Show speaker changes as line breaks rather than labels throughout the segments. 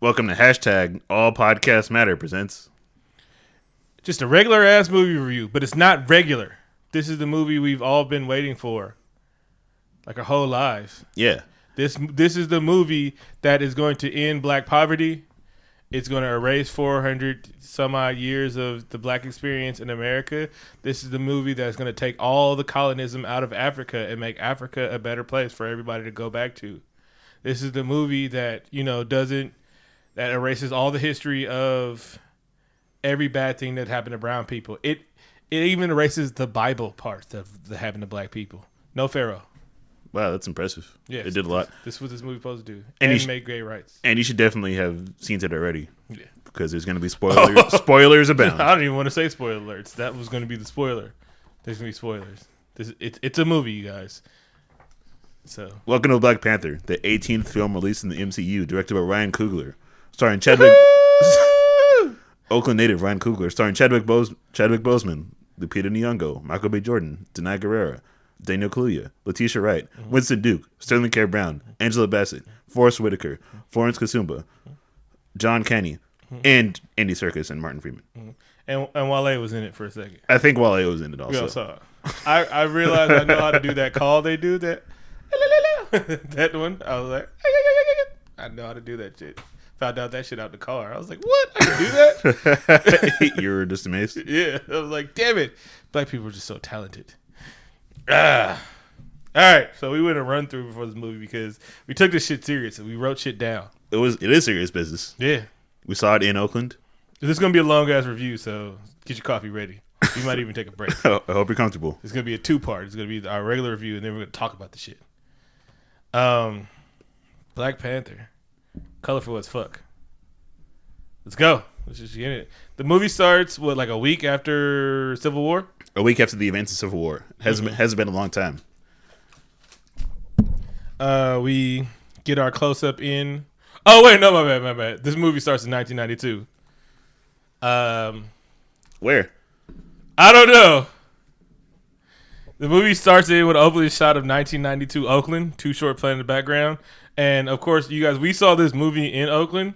Welcome to hashtag Allpodcastsmatter presents.
Just a regular ass movie review, but it's not regular. This is the movie we've all been waiting for, like our whole lives.
Yeah.
This is the movie that is going to end black poverty. It's going to erase 400 some odd years of the black experience in America. This is the movie that's going to take all the colonism out of Africa and make Africa a better place for everybody to go back to. This is the movie that, that erases all the history of every bad thing that happened to brown people. It even erases the Bible part of the happened to black people. No Pharaoh.
Wow, that's impressive.
Yeah,
it did a lot.
This is what this movie's supposed to do.
And
make gay rights.
And you should definitely have seen it already.
Yeah.
Because there's going to be spoilers abound.
I don't even want to say spoiler alerts. That was going to be the spoiler. There's going to be spoilers. It's a movie, you guys. So
welcome to Black Panther, the 18th film released in the MCU, directed by Ryan Coogler, starring Chadwick... Oakland native Ryan Coogler, starring Chadwick Boseman, Lupita Nyong'o, Michael B. Jordan, Denai Guerrera, Daniel Kaluuya, Letitia Wright, Winston Duke, Sterling K. Brown, Angela Bassett, Forrest Whitaker, Florence Kasumba, John Caney, and Andy Serkis and Martin Freeman.
And Wale was in it for a second.
I think Wale was in it also.
We all saw it. I realized I know how to do that call they do, that that one. I was like, I know how to do that shit. Found out that shit out the car. I was like, what? I can do that?
You were just amazed?
Yeah. I was like, damn it. Black people are just so talented. All right. So we went a run through before this movie because we took this shit serious and we wrote shit down.
It is serious business.
Yeah.
We saw it in Oakland.
This is going to be a long ass review, so get your coffee ready. We might even take a break.
I hope you're comfortable.
It's going to be a 2-part. It's going to be our regular review, and then we're going to talk about the shit. Black Panther. Colorful as fuck. Let's go. Let's just get it. The movie starts, like a week after Civil War?
A week after the events of Civil War. Hasn't been a long time.
We get our close-up in... Oh, wait, no, my bad. This movie starts in 1992.
Where?
I don't know. The movie starts in with an opening shot of 1992 Oakland, Too Short playing in the background. And, of course, you guys, we saw this movie in Oakland.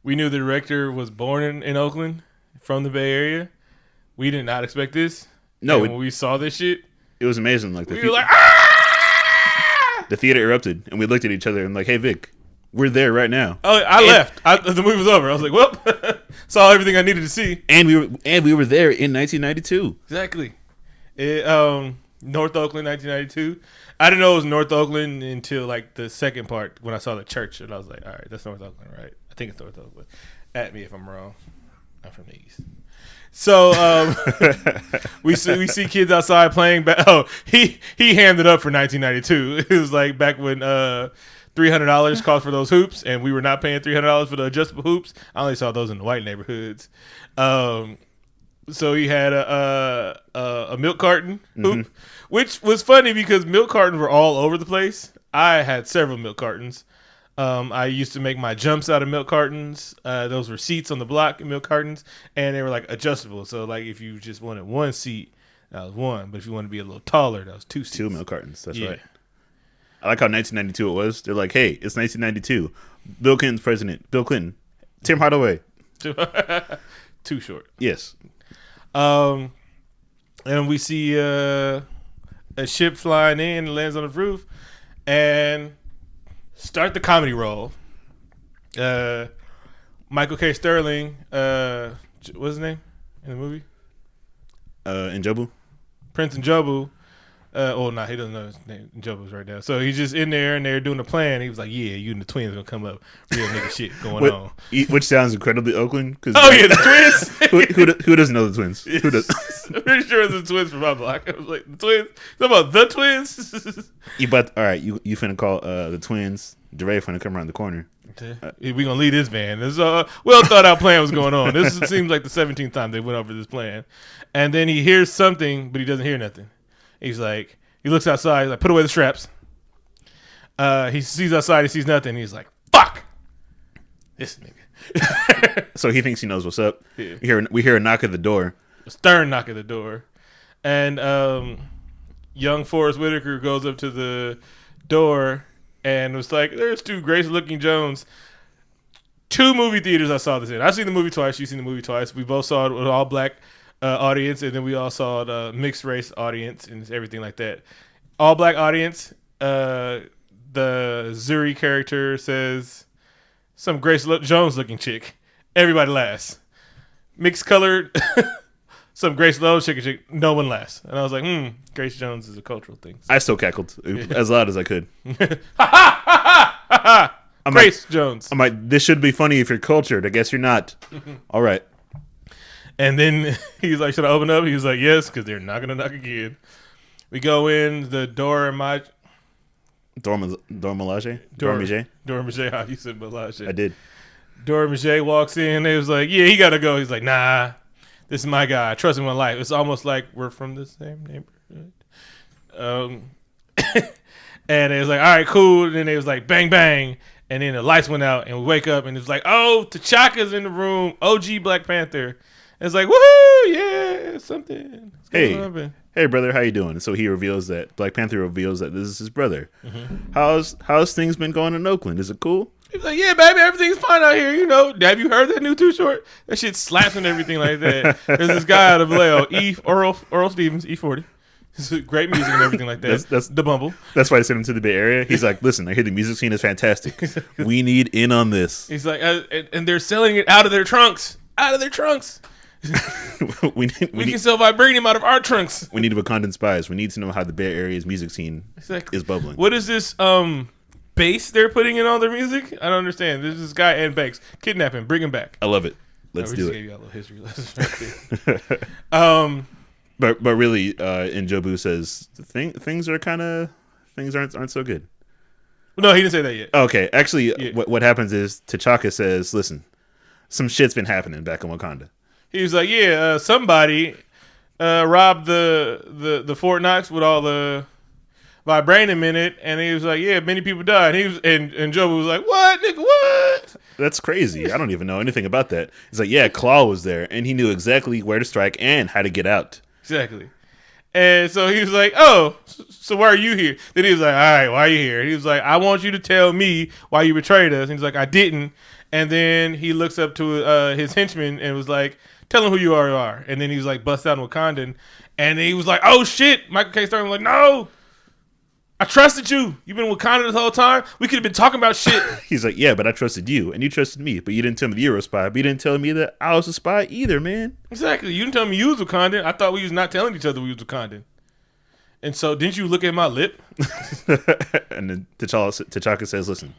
We knew the director was born in Oakland from the Bay Area. We did not expect this.
No.
When we saw this shit,
it was amazing. Like
we were like, ah!
The theater erupted, and we looked at each other and like, hey, Vic, we're there right now.
Oh, I left. The movie was over. I was like, well, saw everything I needed to see.
And we were there in 1992.
Exactly. North Oakland, 1992. I didn't know it was North Oakland until like the second part when I saw the church, and I was like, all right, that's North Oakland, right? I think it's North Oakland. At me if I'm wrong. I'm from the East. So we see kids outside playing. He hammed it up for 1992. It was like back when $300 cost for those hoops, and we were not paying $300 for the adjustable hoops. I only saw those in the white neighborhoods. So he had a milk carton hoop, which was funny because milk cartons were all over the place. I had several milk cartons. I used to make my jumps out of milk cartons. Those were seats on the block in milk cartons, and they were like adjustable. So like if you just wanted one seat, that was one. But if you wanted to be a little taller, that was two seats.
2 milk cartons. That's right. I like how 1992 it was. They're like, hey, it's 1992. Bill Clinton's president. Bill Clinton. Tim Hardaway.
Too short.
Yes.
And we see a ship flying in, lands on the roof, and start the comedy roll. Michael K. Sterling, what's his name in the movie?
Njobu.
Prince Njobu. He doesn't know his name. Njobu's right now. So he's just in there, and they're doing the plan. He was like, yeah, you and the twins are going to come up. Real nigga shit going on.
Which sounds incredibly Oakland.
The twins?
Who doesn't know the twins? Who does?
I'm pretty sure it's the twins from my block. I was like, the twins? Talking about the twins?
All right, you finna call the twins. DeRay finna come around the corner.
We gonna leave this van. This well thought out plan was going on. This seems like the 17th time they went over this plan. And then he hears something, but he doesn't hear nothing. He's like, he looks outside. He's like, put away the straps. He sees outside. He sees nothing. He's like, fuck this nigga.
So he thinks he knows what's up.
Yeah.
We hear a knock at the door.
A stern knock at the door, and young Forrest Whitaker goes up to the door and was like, "There's 2 Grace-looking Jones." 2 movie theaters I saw this in. I've seen the movie twice. You've seen the movie twice. We both saw it with all black audience, and then we all saw the mixed race audience and everything like that. All black audience. The Zuri character says some Grace Jones looking chick. Everybody laughs. Mixed colored, some Grace Jones chick. No one laughs. And I was like, Grace Jones is a cultural thing. So.
I still cackled as loud as I could.
Grace Jones.
I'm like, this should be funny if you're cultured. I guess you're not. All right.
And then he's like, should I open up? He was like, yes, because they're not going to knock again. We go in, the Dora Milaje?
Dora Milaje,
how you said Milaje.
I did.
Dora Milaje walks in. They was like, yeah, he got to go. He's like, nah, this is my guy. I trust him with life. It's almost like we're from the same neighborhood. And it was like, all right, cool. And then it was like, bang, bang. And then the lights went out, and we wake up, and it's like, oh, T'Chaka's in the room. OG Black Panther. And it's like, woohoo, yeah, something.
Hey, brother, how you doing? So he reveals that Black Panther reveals that this is his brother. Mm-hmm. How's things been going in Oakland? Is it cool?
He's like, yeah, baby, everything's fine out here. You know, have you heard that new Too Short? That shit slaps and everything like that. There's this guy out of Vallejo, Earl Stevens, E40. It's great music and everything like that. That's the Bumble.
That's why I sent him to the Bay Area. He's like, listen, I hear the music scene is fantastic. We need in on this.
He's like, and they're selling it out of their trunks. Out of their trunks. we can sell vibranium out of our trunks.
We need Wakandan spies. We need to know how the Bay Area's music scene is bubbling.
What is this bass they're putting in all their music? I don't understand. There's this guy Ed Banks. Kidnap him. Bring him back.
I love it. Let's do it.
Gave you a little history lesson right there.
But really, Njobu says things aren't so good.
No, he didn't say that yet.
Okay, actually, what happens is T'Chaka says, "Listen, some shit's been happening back in Wakanda."
He was like, "Yeah, somebody robbed the Fort Knox with all the vibranium in it," and he was like, "Yeah, many people died." And Njobu was like, "What, nigga? What?"
That's crazy. I don't even know anything about that. He's like, "Yeah, Claw was there, and he knew exactly where to strike and how to get out."
Exactly. And so he was like, oh, so why are you here? Then he was like, all right, why are you here? And he was like, I want you to tell me why you betrayed us. And he's like, I didn't. And then he looks up to his henchman and was like, tell him who you are. And then he was like, bust out in Wakandan. And he was like, oh, shit. Michael K. Starr was like, no, I trusted you. You've been in Wakanda this whole time. We could have been talking about shit.
He's like, yeah, but I trusted you, and you trusted me. But you didn't tell me you were a spy. But you didn't tell me that I was a spy either, man.
Exactly. You didn't tell me you was Wakandan. I thought we was not telling each other we was Wakandan. And so, didn't you look at my lip?
And then T'Chaka says, listen,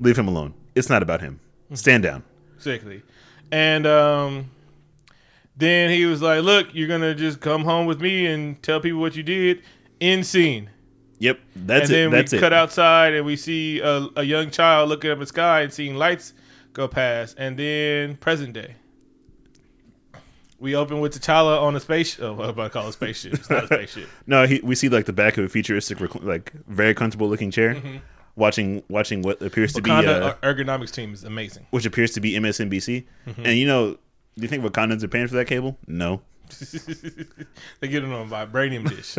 leave him alone. It's not about him. Stand down.
Exactly. And then he was like, look, you're going to just come home with me and tell people what you did. End scene.
Yep, that's it.
And then we cut outside and we see a young child looking up at the sky and seeing lights go past. And then present day. We open with T'Challa on a spaceship. Oh, what about to call it a spaceship? It's not a spaceship.
No, we see like the back of a futuristic, like very comfortable looking chair, watching what appears to
Wakanda be ergonomics team is amazing.
Which appears to be MSNBC. And do you think Wakandans are paying for that cable? No.
They get it on a vibranium dish.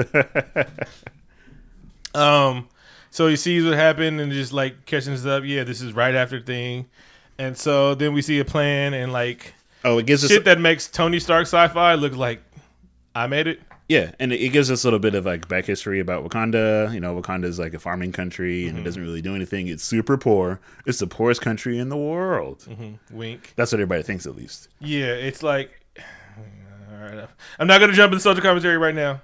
So he sees what happened and just like catching us up. Yeah, this is right after the thing. And so then we see a plan and like
it gives
shit that makes Tony Stark sci-fi look like I made it.
Yeah, and it gives us a little bit of like back history about Wakanda. Wakanda is like a farming country and it doesn't really do anything. It's super poor. It's the poorest country in the world.
Wink.
That's what everybody thinks, at least.
Yeah, it's like, all right, I'm not gonna jump into social commentary right now.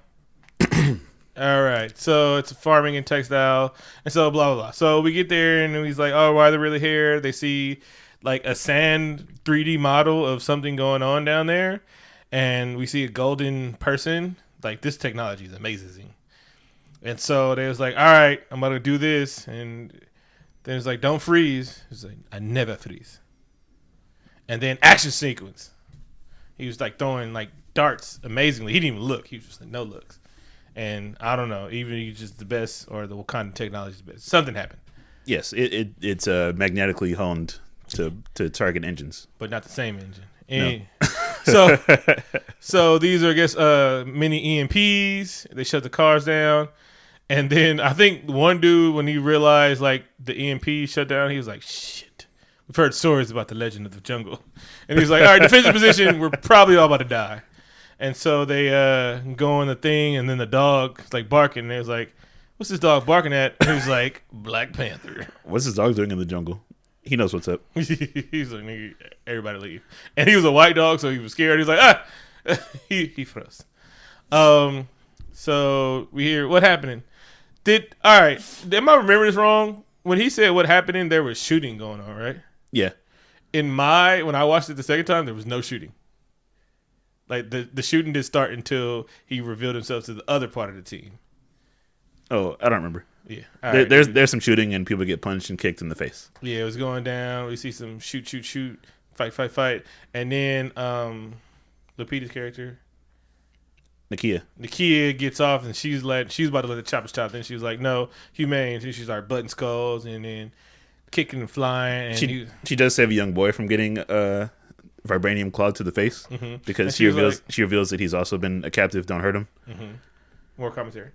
All right, so it's farming and textile, and so blah, blah, blah. So we get there, and he's like, oh, why are they really here? They see, like, a sand 3D model of something going on down there, and we see a golden person. Like, this technology is amazing. And so they was like, all right, I'm going to do this, and then it's like, don't freeze. He's like, I never freeze. And then action sequence. He was, like, throwing, like, darts amazingly. He didn't even look. He was just like, no looks. And I don't know, even if he's just the best or the Wakanda technology is the best. Something happened.
Yes, it's magnetically honed to target engines,
but not the same engine. And no. so these are, I guess, mini EMPs. They shut the cars down, and then I think one dude, when he realized like the EMP shut down, he was like, "Shit, we've heard stories about the legend of the jungle. And he's like, all right, defensive position, we're probably all about to die. And so they go on the thing, and then the dog is like barking. And they was like, what's this dog barking at? And he was like, Black Panther.
What's this dog doing in the jungle? He knows what's up.
He's like, nigga, everybody leave. And he was a white dog, so he was scared. He's like, he froze. So we hear what happening. All right, am I remembering this wrong? When he said what happening, there was shooting going on, right?
Yeah.
When I watched it the second time, there was no shooting. Like the shooting didn't start until he revealed himself to the other part of the team.
Oh, I don't remember.
Yeah.
There's some shooting and people get punched and kicked in the face.
Yeah, it was going down. We see some shoot, fight. And then Lupita's character, Nakia gets off and she's about to let the choppers chop. Then she was like, no, humane. And she started butting skulls and then kicking and flying. And
she does save a young boy from getting vibranium clawed to the face because she reveals that he's also been a captive. Don't hurt him.
Mm-hmm. More commentary.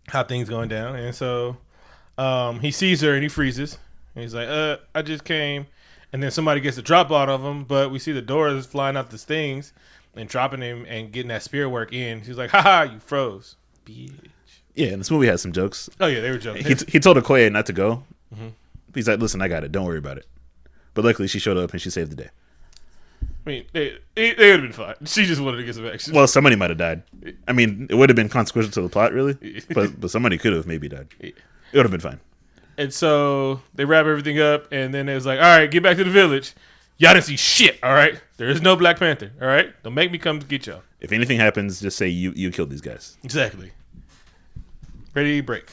How things going down. And so he sees her and he freezes. And he's like, I just came. And then somebody gets a drop out of him, but we see the doors flying out the things and dropping him and getting that spear work in. She's like, haha, you froze, bitch.
Yeah, and this movie has some jokes.
Oh, yeah, they were joking.
He told Okoye not to go. Mm-hmm. He's like, listen, I got it. Don't worry about it. But luckily, she showed up and she saved the day.
I mean, they would have been fine. She just wanted to get some action.
Well, somebody might have died. I mean, it would have been consequential to the plot, really. But somebody could have maybe died. It would have been fine.
And so they wrap everything up, and then it was like, all right, get back to the village. Y'all didn't see shit, all right? There is no Black Panther, all right? Don't make me come get y'all.
If anything happens, just say you killed these guys.
Exactly. Ready, break.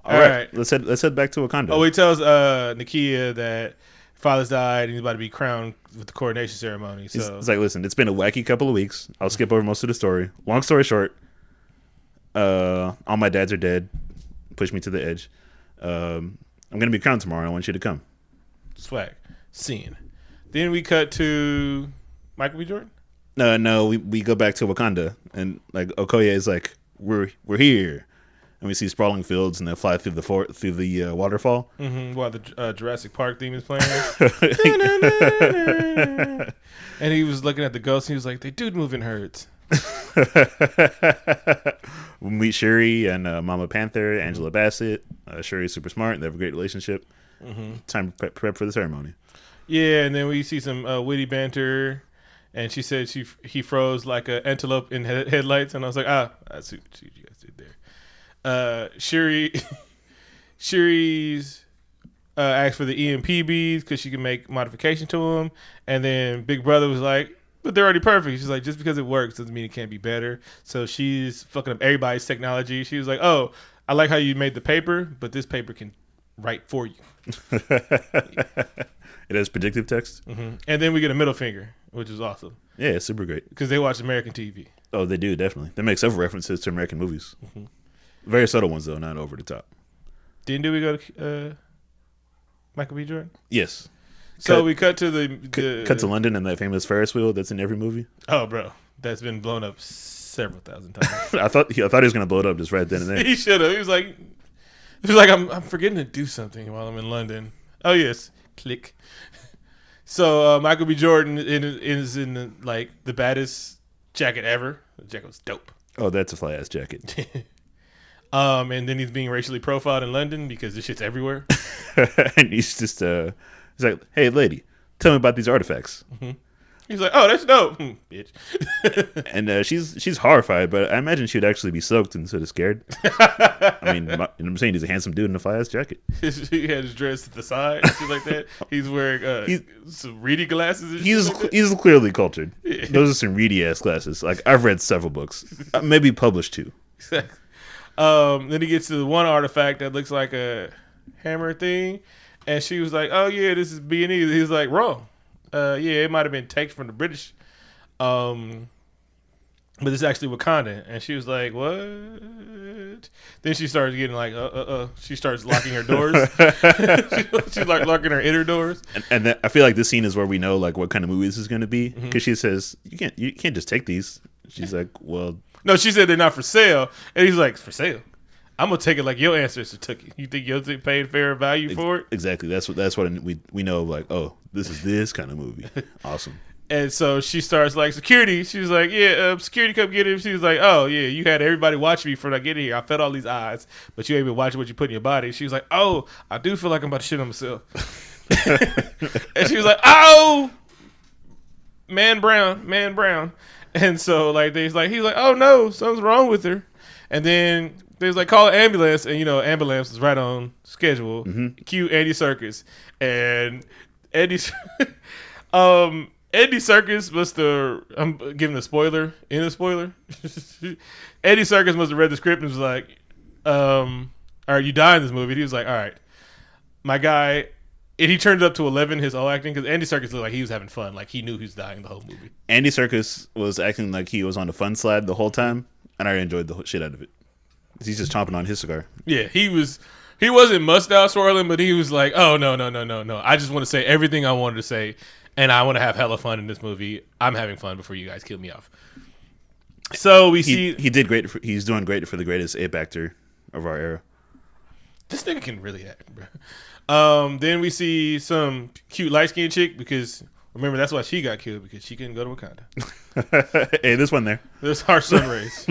All right. Let's head back to Wakanda.
Oh, he tells Nakia that father's died and he's about to be crowned with the coronation ceremony. So
it's like, listen, it's been a wacky couple of weeks. I'll skip over most of the story. Long story short, all my dads are dead. Push me to the edge. I'm going to be crowned tomorrow. I want you to come.
Swag. Scene. Then we cut to Michael B. Jordan?
No, we go back to Wakanda. And like Okoye is like, we're here. And we see sprawling fields and they fly through the waterfall.
Mm-hmm. While the Jurassic Park theme is playing. And he was looking at the ghosts and he was like, they do move in herds.
We meet Shuri and Mama Panther, Angela Bassett. Shuri's super smart. They have a great relationship. Mm-hmm. Time to prep for the ceremony.
Yeah, and then we see some witty banter. And she said he froze like an antelope in headlights. And I was like, I see what you guys did there. Shuri's asked for the EMP beads because she can make modification to them. And then Big Brother was like, but they're already perfect. She's like, just because it works doesn't mean it can't be better. So she's fucking up everybody's technology. She was like, oh, I like how you made the paper, but this paper can write for you.
It has predictive text.
Mm-hmm. And then we get a middle finger, which is awesome.
Yeah, it's super great.
Because they watch American TV.
Oh, they do, definitely. They make several references to American movies. Mm-hmm. Very subtle ones, though, not over the top.
We go to Michael B. Jordan?
Yes.
So we cut to
cut to London and that famous Ferris wheel that's in every movie.
Oh, bro, that's been blown up several thousand times.
I thought he was going to blow it up just right then and there.
He should have. He was like, I'm forgetting to do something while I'm in London. Oh yes, click. So Michael B. Jordan is in the baddest jacket ever. The jacket was dope.
Oh, that's a fly ass jacket.
And then he's being racially profiled in London because this shit's everywhere.
And he's just he's like, hey lady, tell me about these artifacts.
Mm-hmm. He's like, oh, that's dope, bitch.
And she's horrified, but I imagine she would actually be soaked instead of scared. I mean, you know what I'm saying? He's a handsome dude in a fly ass jacket.
He had his dress to the side, shit like that. He's wearing some reedy glasses. And
he's clearly cultured. Yeah. Those are some reedy ass glasses. Like, I've read several books, maybe published two.
Exactly. Then he gets to the one artifact that looks like a hammer thing, and she was like, "Oh yeah, this is B&E." He was like, "Wrong. Yeah, it might have been taken from the British, but it's actually Wakanda." And she was like, "What?" Then she starts getting like, She starts locking her doors. She's like locking her inner doors.
And then I feel like this scene is where we know like what kind of movie this is going to be, because she says, "You can't just take these." She's like, "Well."
No, she said they're not for sale. And he's like, for sale? I'm gonna take it like your ancestors took it. You think you'll paid fair value for it?
Exactly. That's what we know. Like, oh, this is this kind of movie. Awesome.
And so she starts like, security. She was like, yeah, security, come get him. She was like, oh yeah, you had everybody watching me for not getting here. I fed all these eyes, but you ain't been watching what you put in your body. She was like, oh, I do feel like I'm about to shit on myself. And she was like, oh, man brown. And so like he's like, oh no, something's wrong with her. And then they was like, call an ambulance, and ambulance was right on schedule. Cue Andy Serkis, and Andy Serkis must have. I'm giving a spoiler in a spoiler. Andy Serkis must have read the script and was like, "All right, you die in this movie." And he was like, "All right, my guy." And he turned it up to 11 his old acting because Andy Serkis looked like he was having fun, like he knew he was dying the whole movie.
Andy Serkis was acting like he was on the fun slide the whole time, and I enjoyed the shit out of it. He's just chomping on his cigar.
Yeah, he wasn't mustache swirling, but he was like, "Oh no. I just want to say everything I wanted to say, and I want to have hella fun in this movie. I'm having fun before you guys kill me off." So he
did great. He's doing great for the greatest ape actor of our era.
This nigga can really act, bro. Then we see some cute light skinned chick because remember that's why she got killed because she couldn't go to Wakanda.
Hey, this one there.
There's harsh sun rays.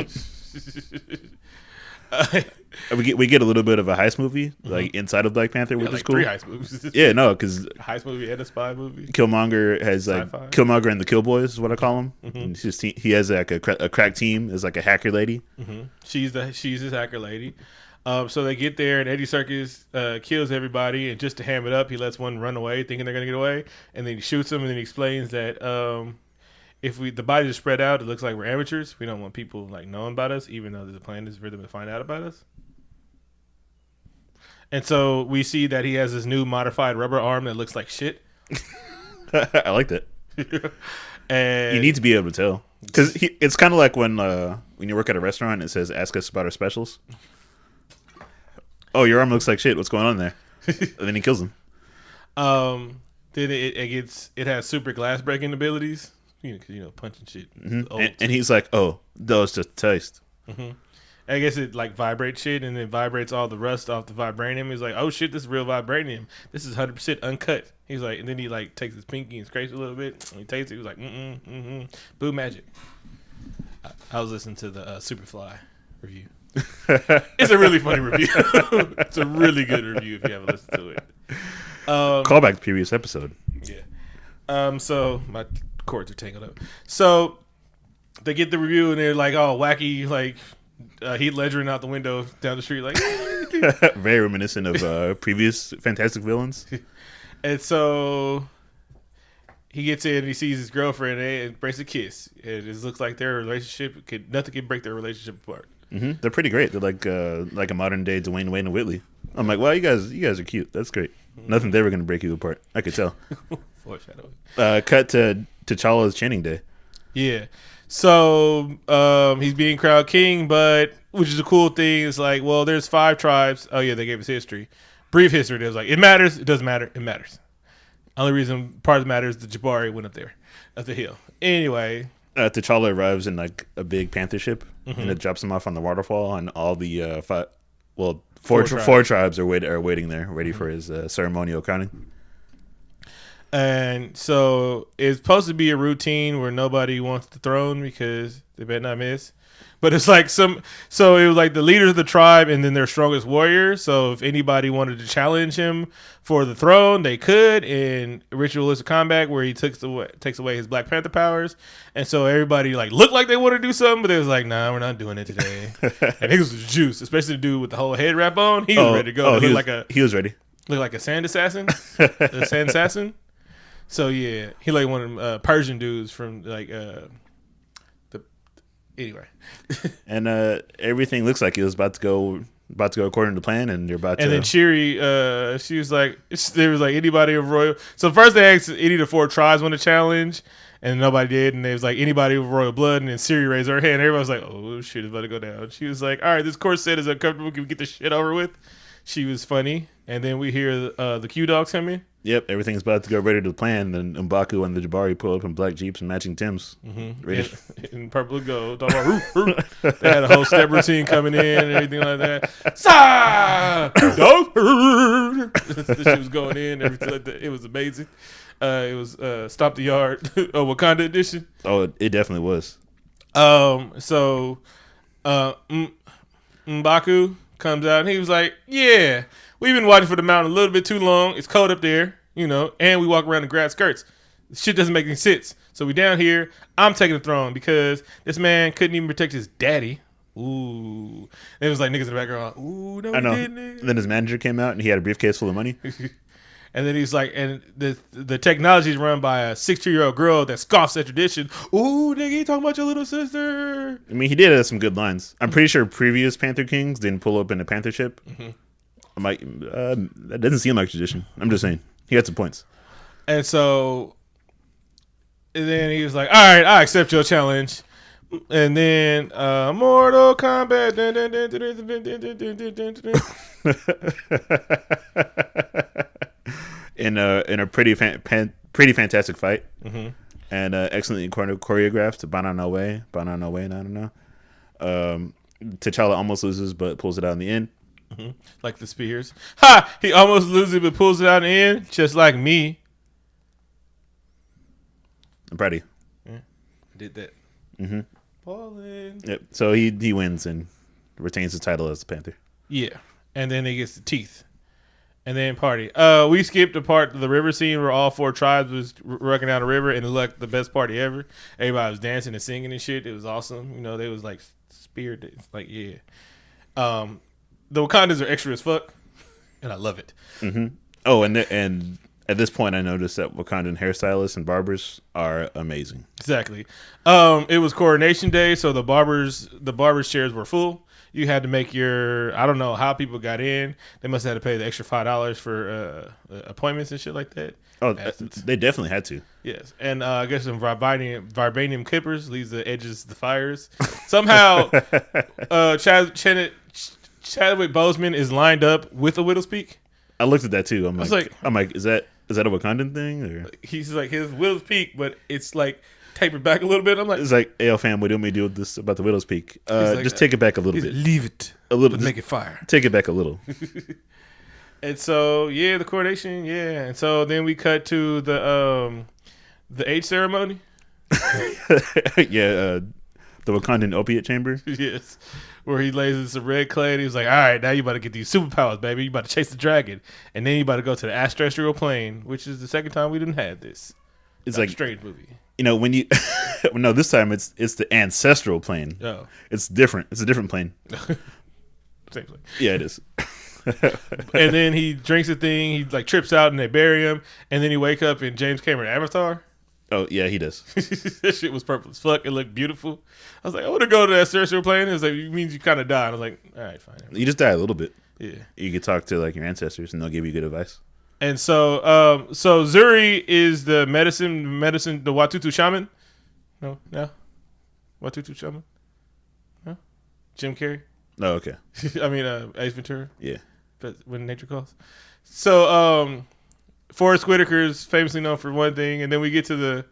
We get a little bit of a heist movie like inside of Black Panther, which is cool.
3 heist movies.
Yeah, no, because
heist movie and a spy movie.
Killmonger has like
Sci-fi.
Killmonger and the Killboys is what I call him. And he has like a crack team. Is like a hacker lady.
She's his hacker lady. So they get there and Eddie Serkis kills everybody, and just to ham it up, he lets one run away, thinking they're gonna get away, and then he shoots them, and then he explains that if the bodies are spread out, it looks like we're amateurs. We don't want people like knowing about us, even though the plan is for them to find out about us. And so we see that he has this new modified rubber arm that looks like shit.
I like that.
And
you need to be able to tell because it's kind of like when you work at a restaurant and it says "Ask us about our specials." Oh, your arm looks like shit. What's going on there? And then he kills him.
Then it has super glass breaking abilities. Cause punching shit.
And he's like, "Oh, that was just a taste."
I guess it like vibrates shit, and it vibrates all the rust off the vibranium. He's like, "Oh shit, this is real vibranium. This is 100% uncut." He's like, and then he like takes his pinky and scrapes it a little bit, and he tastes it. He was like, "Boo magic." I was listening to the Superfly review. It's a really funny review. It's a really good review if you haven't listened to it.
Call back to the previous episode.
Yeah. So my cords are tangled up. So they get the review and they're like, "Oh, wacky!" Like Heath Ledgering out the window down the street, like
very reminiscent of previous Fantastic villains.
And so he gets in and he sees his girlfriend and they embrace a kiss. And it looks like their relationship nothing can break their relationship apart.
They're pretty great. They're like a modern day Dwayne Wade and Whitley. I'm like, wow, you guys are cute. That's great. Nothing's ever gonna break you apart. I could tell.
Foreshadowing.
Cut to T'Challa's Channing Day.
Yeah. So he's being crowned king, but which is a cool thing. It's like, well, there's 5 tribes. Oh yeah, they gave us history, brief history. They was like, it matters. It doesn't matter. It matters. Only reason part of the matter is the Jabari went up there, up the hill. Anyway.
T'Challa arrives in like a big panther ship, and it drops him off on the waterfall, and all the four tribes are waiting there, ready for his ceremonial crowning.
And so it's supposed to be a routine where nobody wants the throne because they better not miss. But it's like so it was like the leaders of the tribe and then their strongest warrior. So if anybody wanted to challenge him for the throne, they could in ritualistic combat where he takes away his Black Panther powers. And so everybody like looked like they want to do something, but they was like, nah, we're not doing it today. And he was juice, especially the dude with the whole head wrap on. He was ready to go.
He was ready.
Looked like a sand assassin. A sand assassin. So yeah, he like one of them Persian dudes from like anyway.
And everything looks like it was about to go according to plan, and they're about to.
And then Shiri, she was like, there was like anybody of royal. So first they asked any of the 4 tribes want to challenge, and nobody did. And they was like anybody with royal blood, and then Shiri raised her hand. Everybody was like, oh shit, it's about to go down. She was like, all right, this corset is uncomfortable. Can we get this shit over with? She was funny, and then we hear the Q Dogs come in.
Yep, everything's about to go ready to plan. Then M'Baku and the Jabari pull up in black Jeeps and matching Timbs.
In purple and gold. Talking about roof, roof. They had a whole step routine coming in and everything like that. This shit was going in, everything like that. It was amazing. It was Stomp the Yard, Wakanda edition.
Oh, it definitely was.
So M'Baku comes out and he was like, yeah, we've been watching for the mountain a little bit too long. It's cold up there, and we walk around in grass skirts. Shit doesn't make any sense. So we down here. I'm taking the throne because this man couldn't even protect his daddy. Ooh. And it was like niggas in the background. Ooh, no,
I know.
he didn't.
And then his manager came out and he had a briefcase full of money.
And then he's like, and the technology is run by a 16-year-old girl that scoffs at tradition. Ooh, nigga, you talking about your little sister?
I mean, he did have some good lines. I'm pretty sure previous Panther Kings didn't pull up in a Panther ship. Mm-hmm. I'm like, that doesn't seem like tradition. I'm just saying. He had some points.
And so, and then he was like, all right, I accept your challenge. And then Mortal Kombat.
In a pretty fantastic fight, and excellently choreographed. Banana way, I don't know. T'Challa almost loses, but pulls it out in the end.
Mm-hmm. Like the spears. Ha! He almost loses, but pulls it out in the end, just like me.
I'm proud of you.
Yeah, did that.
Mm-hmm.
Ballin'.
Yep. So he wins and retains the title as the Panther.
Yeah, and then he gets the teeth. And then party. We skipped the part of the river scene where all 4 tribes was rocking down the river, and it looked like the best party ever. Everybody was dancing and singing and shit. It was awesome. They was like spirited. Like, yeah. The Wakandans are extra as fuck, and I love it.
Mm-hmm. Oh, and at this point, I noticed that Wakandan hairstylists and barbers are amazing.
Exactly. It was Coronation Day, so the barbers' chairs were full. You had to make I don't know how people got in. They must have had to pay the extra $5 for appointments and shit like that.
Oh, they definitely had to.
Yes. And I guess some vibranium clippers leaves the edges the fires. Somehow, Chadwick Boseman is lined up with a Widow's Peak.
I looked at that too. I'm like, is that a Wakandan thing? Or?
He's like his Widow's Peak, but it's like tapered back a little bit. I'm like,
it's like, hey, fam, what do we do with this about the Widow's Peak? Just take it back a little bit.
Leave it
a little.
Make it fire.
Take it back a little.
And so the coronation, and so then we cut to the age ceremony.
The Wakandan opiate chamber.
Yes, where he lays in some red clay. And he was like, all right, now you about to get these superpowers, baby. You about to chase the dragon, and then you about to go to the ancestral plane, which is the second time we didn't have this.
It's like
a strange movie.
When you no, this time it's the ancestral plane.
Oh,
it's different. It's a different plane.
Same plane.
Yeah, it is.
And then he drinks a thing. He like trips out and they bury him. And then he wake up in James Cameron Avatar.
Oh yeah, he does.
That shit was purple as fuck. It looked beautiful. I was like, I want to go to that ancestral plane. It was like, it means you kind of die. I was like, all right, fine.
You just die a little bit.
Yeah,
you could talk to like your ancestors and they'll give you good advice.
And so, Zuri is the medicine, the Watutu shaman. No, Watutu shaman. No, Jim Carrey.
Oh, okay.
I mean, Ace Ventura.
Yeah,
but when nature calls. So, Forrest Whitaker is famously known for one thing, and then we get to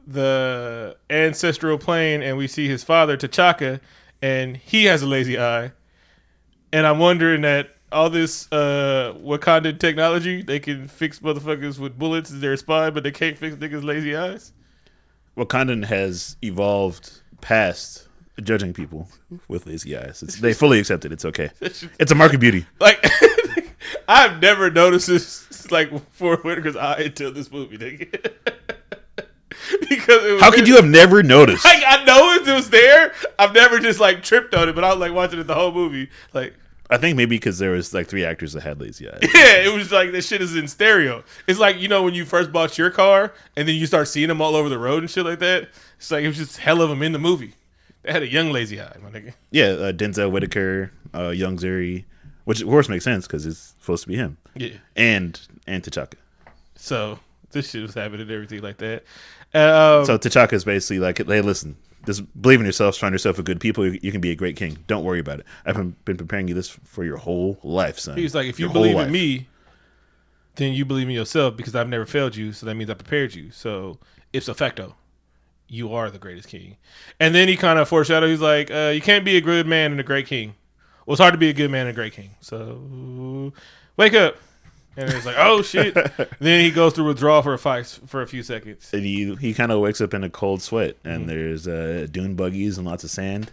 the ancestral plane, and we see his father T'Chaka, and he has a lazy eye, and I'm wondering that. All this Wakandan technology, they can fix motherfuckers with bullets in their spine, but they can't fix niggas' lazy eyes.
Wakandan has evolved past judging people with lazy eyes. They fully accept it. It's okay. It's a mark of beauty.
Like, I've never noticed this, like, for Whitaker's eye until this movie, nigga. Because it was
how could you have never noticed?
Like, I know it was there. I've never just, like, tripped on it, but I was, like, watching it the whole movie. Like,
I think maybe because there was like 3 actors that had lazy eyes.
Yeah, it was like this shit is in stereo. It's like, when you first bought your car and then you start seeing them all over the road and shit like that. It's like it was just hell of them in the movie. They had a young lazy eye, my nigga.
Yeah, Denzel Whitaker, young Zuri, which of course makes sense because it's supposed to be him.
Yeah, and
T'Chaka.
So this shit was happening and everything like that.
So T'Chaka is basically like, hey, listen. Just believe in yourself, surround yourself with good people. You can be a great king. Don't worry about it. I've been preparing you this for your whole life, son.
He's like, if you believe in me, then you believe in yourself because I've never failed you. So that means I prepared you. So ipso facto, you are the greatest king. And then he kind of foreshadowed. He's like, you can't be a good man and a great king. Well, it's hard to be a good man and a great king. So wake up. And it's like, oh shit. Then he goes through withdrawal for a few seconds.
And he kind of wakes up in a cold sweat, and there's dune buggies and lots of sand,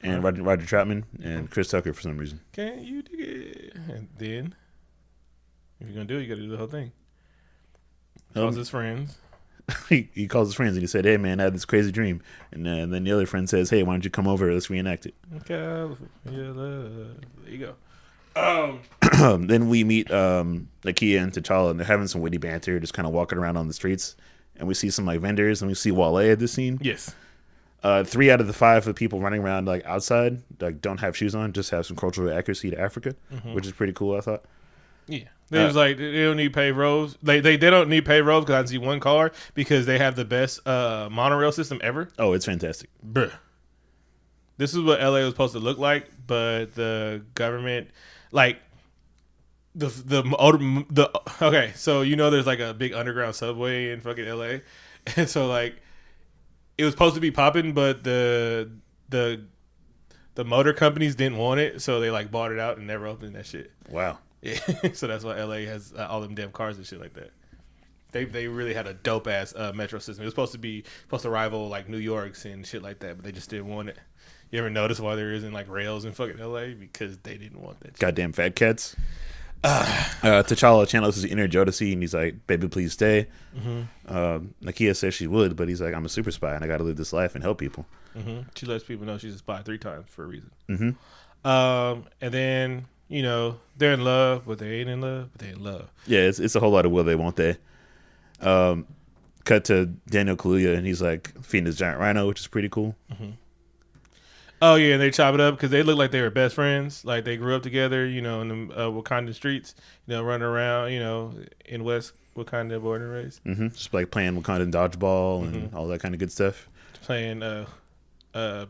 and Roger Troutman and Chris Tucker for some reason.
Can you dig it? And then, if you're gonna do it, you gotta do the whole thing. Calls his friends.
He calls his friends and he said, "Hey man, I had this crazy dream." And then the other friend says, "Hey, why don't you come over? Let's reenact it."
Okay, there you go.
Then we meet Nakia and T'Challa, and they're having some witty banter, just kind of walking around on the streets. And we see some like vendors, and we see Wale at this scene.
Yes.
3 out of the 5 of the people running around like outside like don't have shoes on, just have some cultural accuracy to Africa, which is pretty cool. I thought.
Yeah, they was like they don't need paved roads. They don't need paved roads because I see one car because they have the best monorail system ever.
Oh, it's fantastic.
Bruh. This is what LA was supposed to look like, but the government, like okay, so there's like a big underground subway in fucking LA, and so like it was supposed to be popping, but the motor companies didn't want it, so they like bought it out and never opened that shit.
Wow.
Yeah, so that's why LA has all them damn cars and shit like that. They really had a dope ass metro system. It was supposed to rival like New York's and shit like that, but they just didn't want it. You ever notice why there isn't like rails in fucking LA? Because they didn't want that shit.
Goddamn fat cats. T'Challa channels his inner Jodeci, and he's like, "Baby, please stay." Nakia says she would, but he's like, "I'm a super spy, and I got to live this life and help people."
She lets people know she's a spy 3 times for a reason. And then they're in love, but they ain't in love, but they in love.
Yeah, it's a whole lot of will they, won't they. Cut to Daniel Kaluuya, and he's like feeding his giant rhino, which is pretty cool.
Oh yeah, and they chop it up because they look like they were best friends. Like they grew up together, in the Wakandan streets, running around, in West Wakanda, born and raised.
Just like playing Wakandan dodgeball and all that kind of good stuff.
Playing, damn it.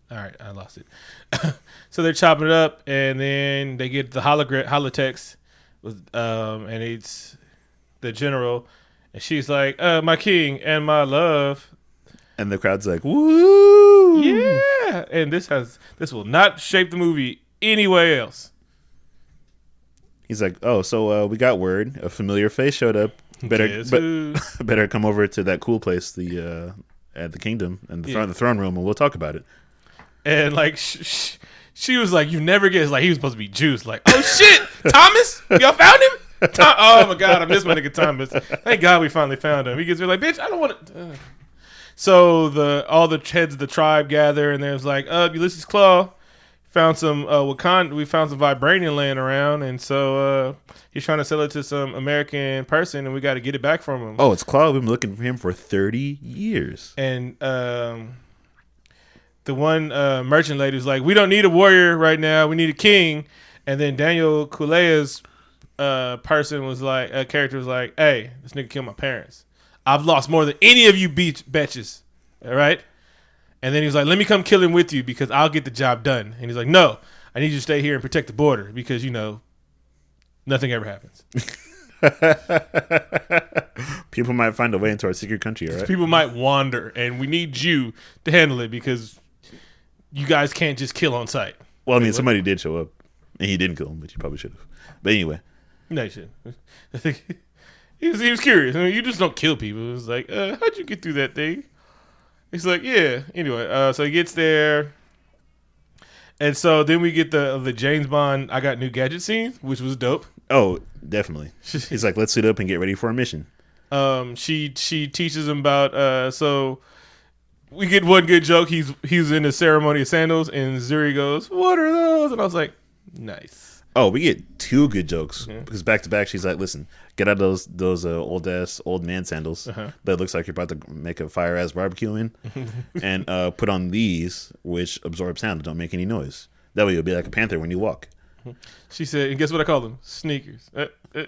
All right, I lost it. So they're chopping it up, and then they get the holotext with, and it's the general, and she's like, "My king and my love."
And the crowd's like, "Woo!"
Yeah, and this will not shape the movie anywhere else.
He's like, "Oh, so we got word. A familiar face showed up. Better come over to that cool place, at the kingdom and the throne room, and we'll talk about it."
And like she was like, "You never guess." Like he was supposed to be juiced. Like, oh shit, Thomas, y'all found him? Oh my god, I miss my nigga Thomas. Thank God we finally found him. He gets like, "Bitch, I don't want to." So all the heads of the tribe gather, and there's like, Ulysses Claw found some Wakanda. We found some vibranium laying around, and so he's trying to sell it to some American person, and we got to get it back from him.
Oh, it's Claw. We've been looking for him for 30 years.
And the one merchant lady was like, "We don't need a warrior right now. We need a king." And then Daniel Kaluuya's character was like, "Hey, this nigga killed my parents. I've lost more than any of you bitches." All right. And then he was like, "Let me come kill him with you because I'll get the job done." And he's like, "No, I need you to stay here and protect the border because, nothing ever happens."
People might find a way into our secret country, all right?
People might wander, and we need you to handle it because you guys can't just kill on sight.
Well, I mean, somebody did show up, and he didn't kill him, but you probably should have. But anyway.
No, you shouldn't. He was curious. I mean, you just don't kill people. It was like, how'd you get through that thing? He's like, yeah. Anyway, so he gets there. And so then we get the James Bond I got new gadget scene, which was dope.
Oh, definitely. He's like, let's suit up and get ready for a mission.
She teaches him about so we get one good joke. He's in the ceremony of sandals, and Zuri goes, "What are those?" And I was like, nice.
Oh, we get 2 good jokes because back to back, she's like, "Listen, get out of those old man sandals that looks like you're about to make a fire ass barbecue in, and put on these which absorb sound and don't make any noise. That way you'll be like a panther when you walk."
She said, and guess what I call them? Sneakers. And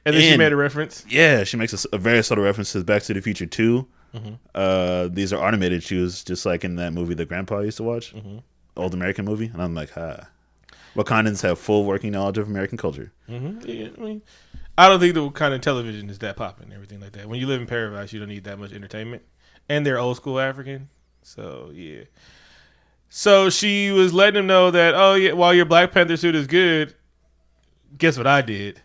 then she made a reference.
Yeah, she makes a very subtle reference to Back to the Future 2. These are automated shoes, just like in that movie that Grandpa used to watch, old American movie, and I'm like, ha. Wakandans have full working knowledge of American culture.
Mm-hmm. Yeah, I mean, I don't think the kind of television is that popping and everything like that. When you live in Paradise, you don't need that much entertainment, and they're old school African. So yeah. So she was letting him know that, oh yeah, while your Black Panther suit is good, guess what I did?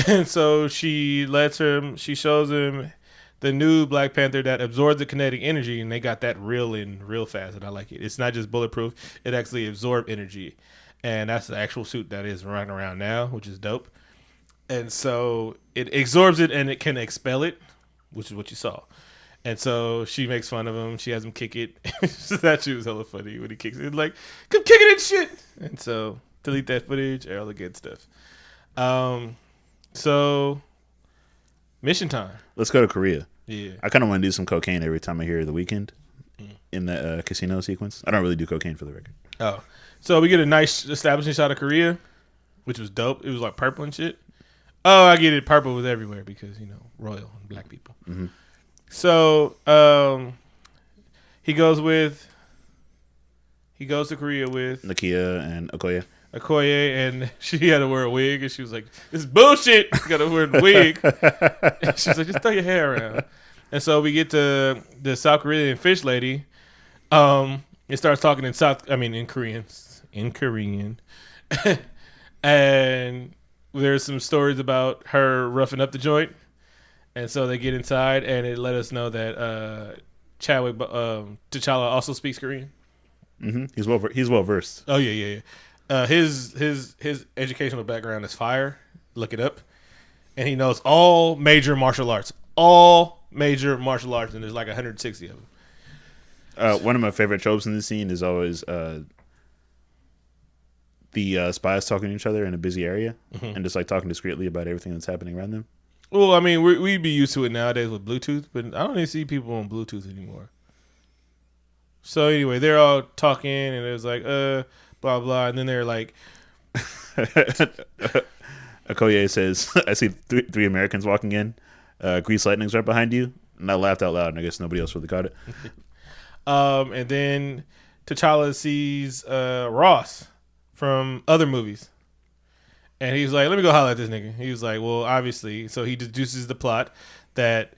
And so she shows him the new Black Panther that absorbs the kinetic energy, and they got that real fast, and I like it. It's not just bulletproof; it actually absorbs energy, and that's the actual suit that is running around now, which is dope. And so it absorbs it and it can expel it, which is what you saw. And so she makes fun of him. She has him kick it. That shit was hella funny when he kicks it. Like, come kick it and shit. And so delete that footage, all the good stuff. So mission time.
Let's go to Korea.
Yeah.
I kind of want to do some cocaine every time I hear The Weeknd in that casino sequence. I don't really do cocaine, for the record.
Oh. So we get a nice establishing shot of Korea, which was dope. It was like purple and shit. Oh, I get it. Purple was everywhere because, royal and black people.
Mm-hmm.
So he goes to Korea with
Nakia and Okoye.
And she had to wear a wig, and she was like, "This is bullshit. You gotta wear the wig." And she was like, "Just throw your hair around." And so we get to the South Korean fish lady. It starts talking in Korean, and there's some stories about her roughing up the joint. And so they get inside, and it let us know that T'Challa also speaks Korean.
Mm-hmm. He's well versed.
Oh yeah. His educational background is fire. Look it up, and he knows all major martial arts. And there's like 160 of them.
One of my favorite tropes in this scene is always the spies talking to each other in a busy area, and just like talking discreetly about everything that's happening around them.
Well, I mean, we'd be used to it nowadays with Bluetooth, but I don't even see people on Bluetooth anymore. So anyway, they're all talking, and it was like, blah, blah, and then they're like...
Okoye says, I see three Americans walking in. Grease Lightning's right behind you. And I laughed out loud, and I guess nobody else really caught it.
And then T'Challa sees Ross from other movies. And he's like, let me go holler at this nigga. He was like, well, obviously. So he deduces the plot that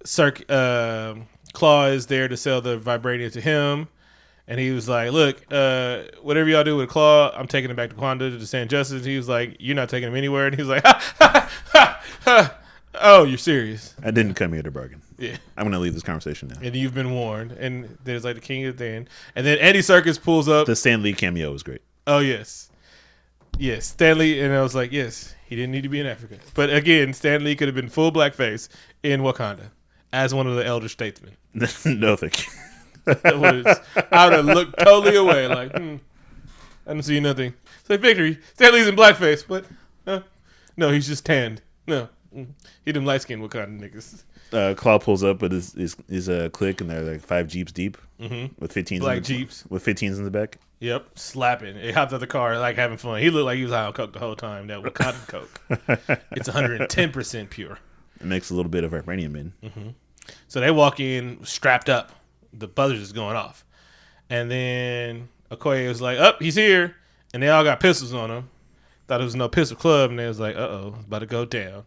Claw is there to sell the vibranium to him. And he was like, look, whatever y'all do with Claw, I'm taking him back to Wakanda to stand justice. And he was like, you're not taking him anywhere. And he was like, oh, you're serious.
I didn't come here to bargain.
Yeah.
I'm going to leave this conversation now.
And you've been warned. And there's like the king at the end. And then Andy Serkis pulls up.
The Stan Lee cameo was great.
Oh, yes. Yes, Stan Lee, and I was like, yes, he didn't need to be in Africa. But again, Stan Lee could have been full blackface in Wakanda as one of the elder statesmen.
No, thank you.
I would have looked totally away, like, I don't see nothing. It's like, victory, Stan Lee's in blackface, but no, he's just tanned. No, he them light-skinned Wakanda niggas.
Claw pulls up with his clique, and they're like 5 Jeeps deep with 15s.
Black Jeeps.
With 15s in the back.
Yep, slapping. He hopped out the car, like having fun. He looked like he was high on coke the whole time. That Wakanda coke. It's 110% pure.
It makes a little bit of vibranium in.
Mm-hmm. So they walk in strapped up. The buzzers is going off. And then Okoye was like, he's here. And they all got pistols on him. Thought it was no pistol club. And they was like, it's about to go down.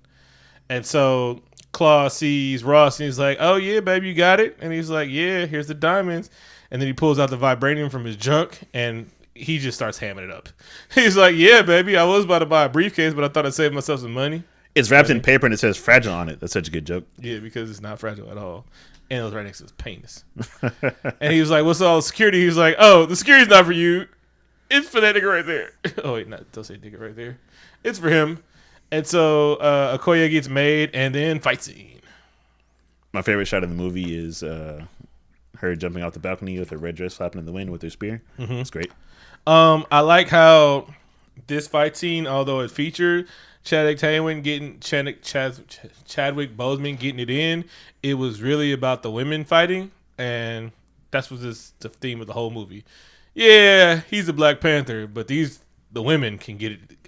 And so Claw sees Ross and he's like, oh, yeah, baby, you got it? And he's like, yeah, here's the diamonds. And then he pulls out the vibranium from his junk, and he just starts hamming it up. He's like, yeah, baby, I was about to buy a briefcase, but I thought I'd save myself some money.
It's wrapped in paper, and it says fragile on it. That's such a good joke.
Yeah, because it's not fragile at all. And it was right next to his penis. And he was like, what's all the security? He was like, oh, the security's not for you. It's for that nigga right there. Oh, wait, don't say nigga right there. It's for him. And so Okoye gets made, and then fight scene.
My favorite shot of the movie is... her jumping off the balcony with her red dress flapping in the wind with her spear. Mm-hmm. It's great.
I like how this fight scene, although it featured Chadwick Boseman getting it in, it was really about the women fighting, and that's what the theme of the whole movie. Yeah, he's a Black Panther, but the women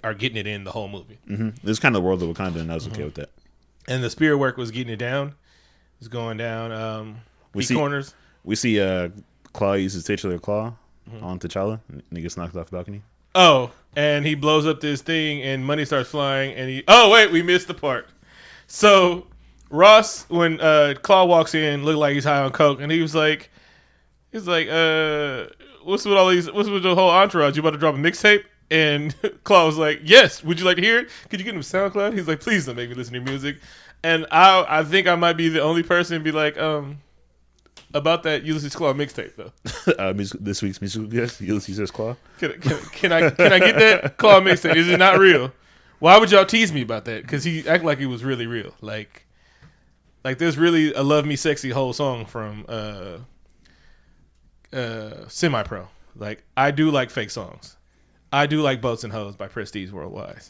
are getting it in the whole movie.
Mm-hmm. This is kind of the world of Wakanda, and I was okay with that.
And the spear work was getting it down. It was going down. Corners. We
see Claw use his titular claw on T'Challa, and he gets knocked off the balcony.
Oh, and he blows up this thing, and money starts flying, and he. Oh wait, we missed the part. So Ross, when Claw walks in, looked like he's high on coke, and he's like, what's with all these? What's with the whole entourage? You about to drop a mixtape? And Claw was like, yes. Would you like to hear it? Could you get him SoundCloud? He's like, please don't make me listen to your music. And I think I might be the only person to be like, about that Ulysses Claw mixtape though.
This week's music guest, Ulysses S. Claw.
Can I get that Claw mixtape? Is it not real? Why would y'all tease me about that? Because he acted like it was really real. Like there's really a Love Me Sexy whole song from Semi Pro. Like, I do like fake songs. I do like Boats and Hoes by Prestige Worldwide.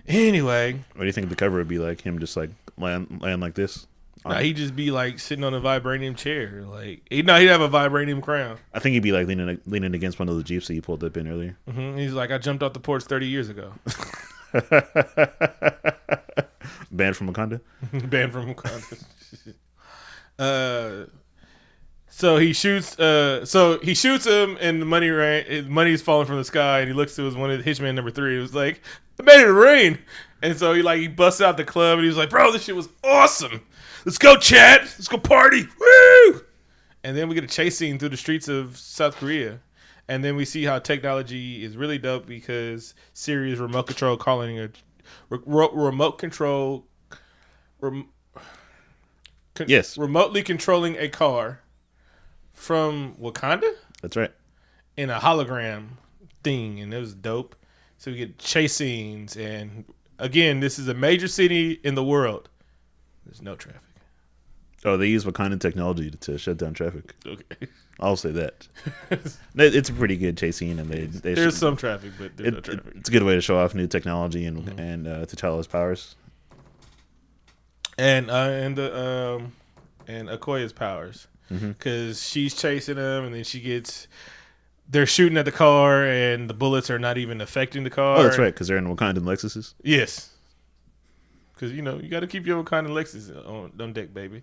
Anyway.
What do you think the cover would be like? Him just like laying like this?
Nah, he'd just be like sitting on a vibranium chair. Like, he'd have a vibranium crown.
I think he'd be like leaning against one of the Jeeps that he pulled up in earlier.
Mm-hmm. He's like, I jumped off the porch 30 years ago.
Banned from Wakanda?
Banned from Wakanda. So he shoots him, and the money's falling from the sky, and he looks to his Hitchman number 3. It was like, I made it rain. And so he busts out the club, and he's like, bro, this shit was awesome. Let's go, Chad. Let's go party. Woo! And then we get a chase scene through the streets of South Korea. And then we see how technology is really dope because Siri is remote control calling a remote control.
Yes.
Remotely controlling a car from Wakanda?
That's right.
In a hologram thing, and it was dope. So we get chase scenes, and again, this is a major city in the world. There's no traffic.
Oh, they use Wakandan technology to shut down traffic.
Okay.
I'll say that. It's a pretty good chase scene, and
there's some traffic, but there's no traffic.
It's a good way to show off new technology and T'Challa's powers.
And Okoye's powers. Because she's chasing him, and then they're shooting at the car, and the bullets are not even affecting the car.
Oh, that's right, because they're in Wakandan Lexuses.
Yes. Because, you got to keep your Wakandan Lexus on deck, baby.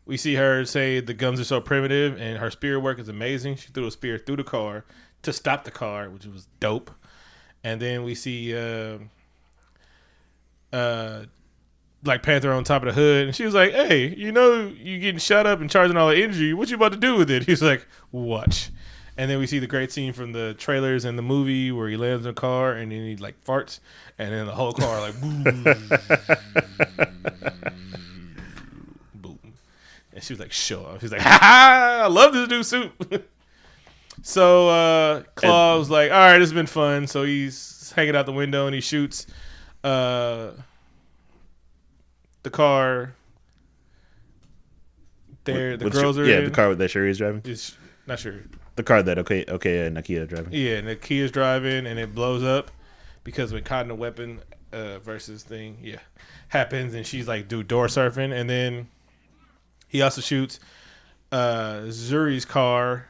We see her say the guns are so primitive, and her spear work is amazing. She threw a spear through the car to stop the car, which was dope. And then we see Black Panther on top of the hood, and she was like, hey, you getting shot up and charging all the energy. What you about to do with it? He's like, watch. And then we see the great scene from the trailers and the movie where he lands in a car and then he farts, and then the whole car boom. Boom. And she was like, show off. He's like, ha ha, I love this new suit. So Claw was like, all right, this has been fun. So he's hanging out the window and he shoots the car. The girls are in.
The car that Shuri is driving.
It's not sure.
The car that Nakia driving.
Yeah, Nakia's driving, and it blows up because when caught in a weapon versus thing, happens, and she's like, dude, door surfing, and then he also shoots Shuri's car,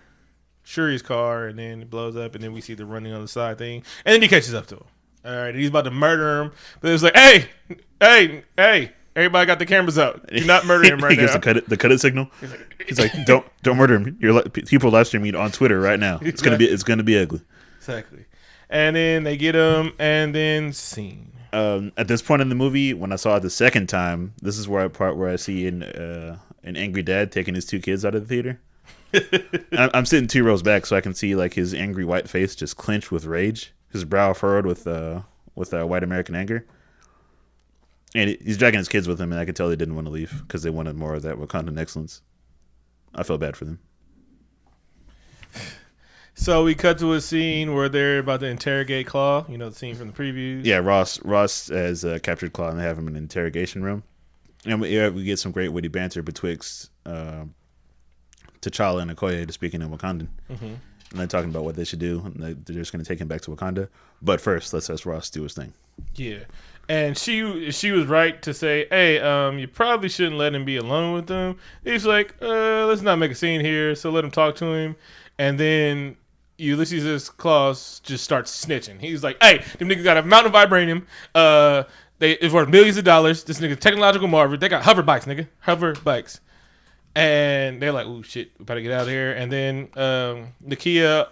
and then it blows up, and then we see the running on the side thing, and then he catches up to him. All right, and he's about to murder him, but it's like, hey. Everybody got the cameras out. Do not murder him right
he
now.
He gives the cut it signal. He's like, don't murder him. People live streaming on Twitter right now. It's gonna be ugly.
Exactly. And then they get him, and then scene.
At this point in the movie, when I saw it the second time, this is where I see an angry dad taking his 2 kids out of the theater. I'm sitting 2 rows back, so I can see his angry white face just clenched with rage, his brow furrowed with white American anger. And he's dragging his kids with him, and I could tell they didn't want to leave because they wanted more of that Wakandan excellence. I felt bad for them.
So we cut to a scene where they're about to interrogate Claw. The scene from the previews.
Yeah, Ross has captured Claw, and they have him in an interrogation room. And we get some great witty banter betwixt T'Challa and Okoye speaking in Wakandan. Mm-hmm. And they're talking about what they should do. And they're just going to take him back to Wakanda. But first, let's have Ross do his thing.
Yeah. And she was right to say, hey, you probably shouldn't let him be alone with them. He's like, let's not make a scene here, so let him talk to him. And then Ulysses' Claws just starts snitching. He's like, hey, them niggas got a mountain of vibranium. It's worth millions of dollars. This nigga's technological marvel. They got hover bikes, nigga. Hover bikes. And they're like, "Ooh, shit, we better get out of here." And then Nakia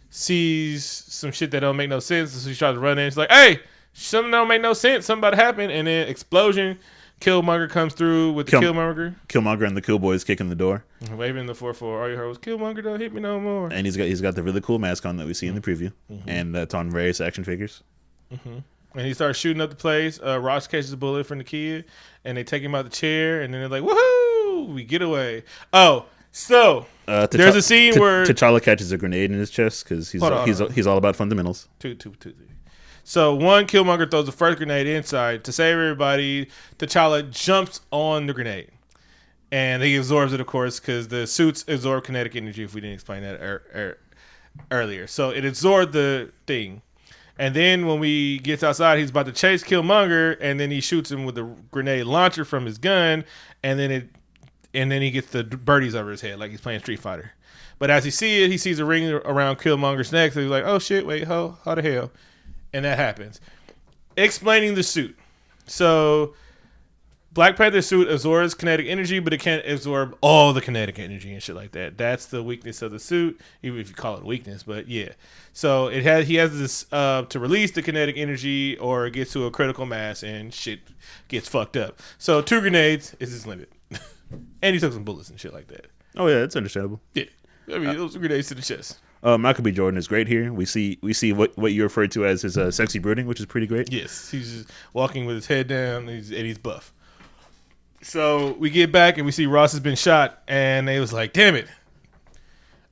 sees some shit that don't make no sense, so she tries to run in. She's like, "Hey, something don't make no sense. Something about to happen." And then explosion. Killmonger comes through with the Killmonger.
Killmonger and the Kill Boys kicking the door,
waving the 4-4. All you heard was "Killmonger, don't hit me no more."
And he's got the really cool mask on that we see in the preview, and that's on various action figures.
And he starts shooting up the place. Ross catches a bullet from the kid, and they take him out the chair, and then they're like, "Woohoo! We get away." Oh, so there's a scene where
T'Challa catches a grenade in his chest because he's all about fundamentals.
Two. So one, Killmonger throws the first grenade inside to save everybody. T'Challa jumps on the grenade, and he absorbs it, of course, because the suits absorb kinetic energy. If we didn't explain that earlier, so it absorbed the thing. And then when we gets outside, he's about to chase Killmonger, and then he shoots him with a grenade launcher from his gun, and then he gets the birdies over his head like he's playing Street Fighter. But as he sees a ring around Killmonger's neck, so he's like, "Oh shit, wait, how the hell?" And that happens. Explaining the suit. So Black Panther's suit absorbs kinetic energy, but it can't absorb all the kinetic energy and shit like that. That's the weakness of the suit, even if you call it a weakness. But yeah, so he has this to release the kinetic energy, or it gets to a critical mass and shit gets fucked up. So 2 grenades is his limit, and he took some bullets and shit like that.
Oh yeah, that's understandable.
Yeah, I mean those grenades to the chest.
Michael B. Jordan is great here. We see what you referred to as his sexy brooding, which is pretty great.
Yes, he's just walking with his head down, and he's buff. So we get back and we see Ross has been shot, and they was like, "Damn it!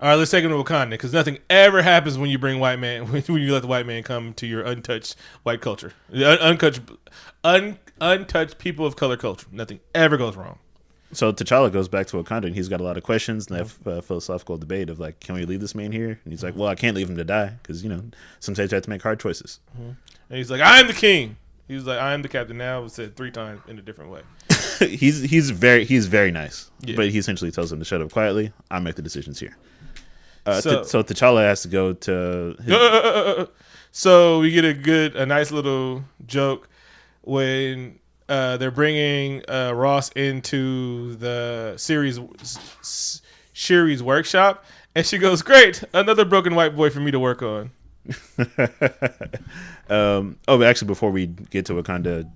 All right, let's take him to Wakanda, because nothing ever happens when you bring white man when you let the white man come to your untouched white culture, untouched people of color culture. Nothing ever goes wrong."
So T'Challa goes back to Wakanda, and he's got a lot of questions and that philosophical debate of like, can we leave this man here? And he's like, well, I can't leave him to die because sometimes you have to make hard choices.
And he's like, "I am the king." He was like, "I am the captain." Now it was said 3 times in a different way.
he's very nice, but he essentially tells him to shut up quietly. I make the decisions here. So T'Challa has to go to.
So we get a nice little joke when they're bringing Ross into the Shuri's workshop, and she goes, "Great, another broken white boy for me to work on."
But actually, before we get to Wakanda,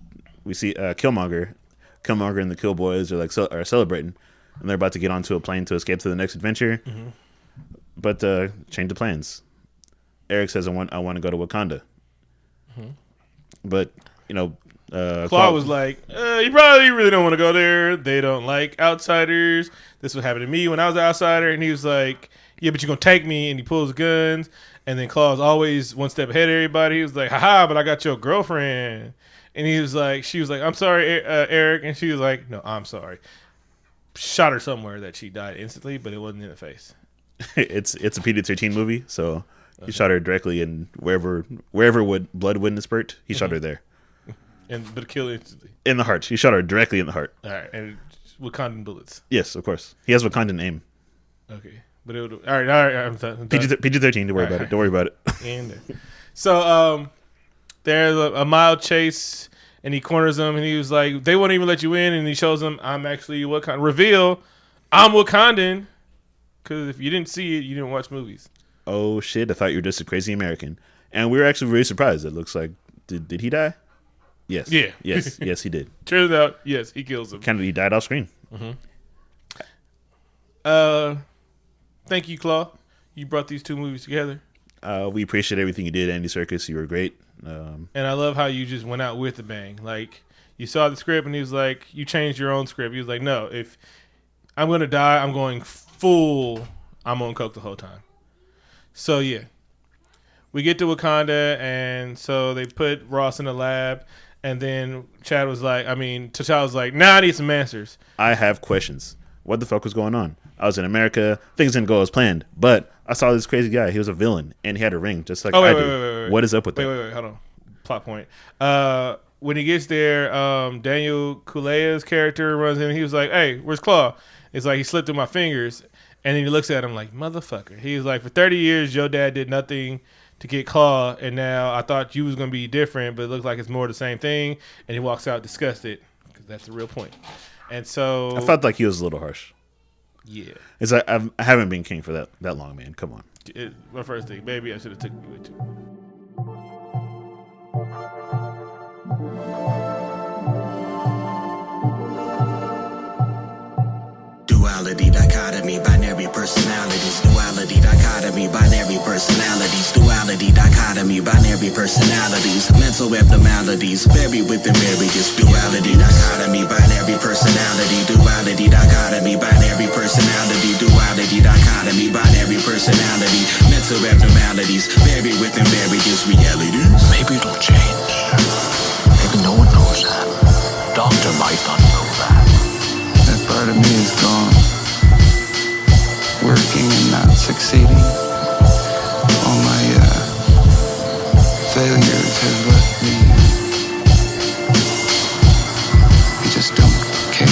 we see Killmonger and the Kill Boys are celebrating, and they're about to get onto a plane to escape to the next adventure. But change the plans. Eric says, I want to go to Wakanda. But
Claw was like, "You probably really don't want to go there. They don't like outsiders. This would happen to me when I was an outsider." And he was like, "Yeah, but you're gonna take me." And he pulls guns. And then Claw's always one step ahead of everybody. He was like, "Haha, but I got your girlfriend." And she was like, "I'm sorry, Eric." And she was like, "No, I'm sorry." Shot her somewhere that she died instantly, but it wasn't in the face.
It's a PG-13 movie, so he shot her directly in wherever blood wouldn't spurt. He shot her there,
but killed instantly
in the heart. He shot her directly in the heart.
All right, and Wakandan bullets.
Yes, of course. He has Wakandan aim.
Okay. But it would, all right. I'm done.
PG-13. Don't worry about it. Don't worry about it.
And so there's a mild chase, and he corners them, and he was like, "They won't even let you in." And he shows them, "I'm actually Wakandan." Reveal, I'm Wakandan. Because if you didn't see it, you didn't watch movies.
Oh shit! I thought you were just a crazy American, and we were actually very surprised. It looks like did he die? Yes.
Yeah.
Yes, he did.
Turns out, yes, he kills him.
He died off screen.
Thank you, Claw. You brought these 2 movies together.
We appreciate everything you did, Andy Serkis. You were great.
And I love how you just went out with a bang. Like, you saw the script, and he was like, you changed your own script. He was like, "No, if I'm going to die, I'm going full. I'm on coke the whole time." So, yeah. We get to Wakanda, and so they put Ross in the lab, and then T'Challa was like, "Nah, I need some answers.
I have questions. What the fuck was going on? I was in America. Things didn't go as planned. But I saw this crazy guy. He was a villain, and he had a ring just like I do. What is up with that?"
Wait, hold on. Plot point. When he gets there, Daniel Kaluuya's character runs in, and he was like, "Hey, where's Claw?" It's like he slipped through my fingers, and then he looks at him like, "Motherfucker." He was like, "For 30 years, your dad did nothing to get Claw, and now I thought you was going to be different, but it looks like it's more the same thing." And he walks out disgusted, because that's the real point. And so
I felt like he was a little harsh.
Yeah.
It's like I haven't been king for that long, man. Come on.
My first thing, maybe I should have took you with too.
Duality, dichotomy, binary personalities. Duality, dichotomy, binary personalities. Duality, dichotomy, binary personalities. Mental abnormalities, very within various. Duality, dichotomy, binary personality. Duality, dichotomy, binary personality. Duality, dichotomy, binary personality. Mental abnormalities, very within various realities.
Maybe it'll change. Maybe no one knows that. Doctor might not know that.
That part of me is gone. Working and not succeeding. All my failures have left me. I just don't care.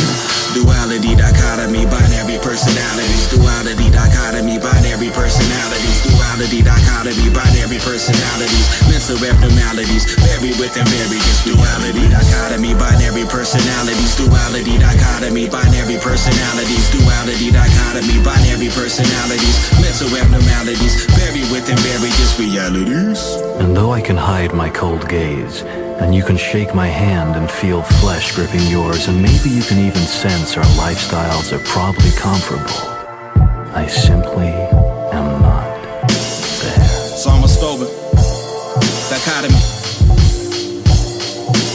Duality, dichotomy, binary personalities. Duality, dichotomy, binary personalities. Duality, dichotomy, binary personalities. Mental abnormalities, vary within various. Duality, dichotomy, binary personalities. Duality, dichotomy, binary personalities. Duality, dichotomy, binary personalities. Mental abnormalities, vary within various realities.
And though I can hide my cold gaze, and you can shake my hand and feel flesh gripping yours, and maybe you can even sense our lifestyles are probably comparable, I simply am not there.
So I'm a Stover. Dichotomy.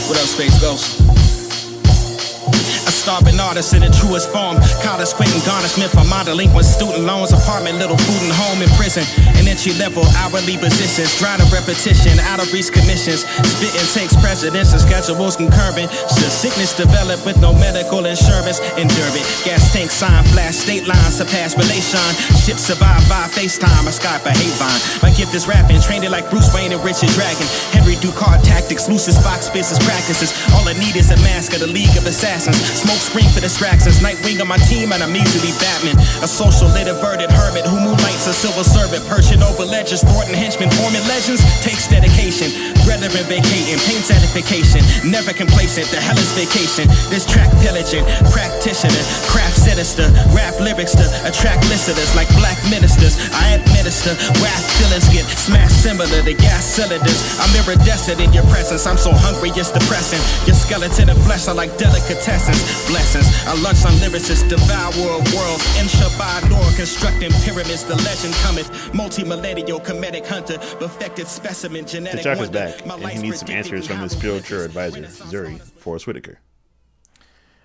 What up, Space Ghost? A starving artist in the truest form. College quitting garnishment for my delinquent student loans. Apartment, little food and home in prison. And entry level hourly positions. Dry to repetition, out of reach commissions. Spitting takes precedence and schedules concurrent. Should sickness develop with no medical insurance? Endure it. Gas tank sign, flash, state lines, surpass relation. Ship survive by FaceTime. I Skype a Havon. My gift is rapping, trained it like Bruce Wayne and Richard Dragon. Henry Ducard tactics, loosest Fox business practices. All I need is a mask of the League of Assassins. Smoke screen for distractions. Nightwing on my team and I'm easily Batman. A social lit averted hermit who moonlights a civil servant. Perching over ledges, thwarting henchmen, forming legends. Takes dedication, brethren vacating, pain certification. Never complacent, the hell is vacation. This track pillaging, practitioner, craft sinister. Rap lyrics to attract listeners like black ministers. I administer, wrath feelings get smashed similar to gas cylinders. I'm iridescent in your presence, I'm so hungry it's depressing. Your skeleton and flesh are like delicatessens. Blessings, I lunch on lyricists, devour worlds. In Shabbat nor constructing pyramids, the legend cometh. Multi-millennial comedic hunter, perfected specimen, genetic
T'Chaka's
wonder.
back,
My
and he
life's
needs some
predicted
answers from his
how
spiritual
will
advisor,
Renaissance
Zuri,
life.
Forrest Whitaker.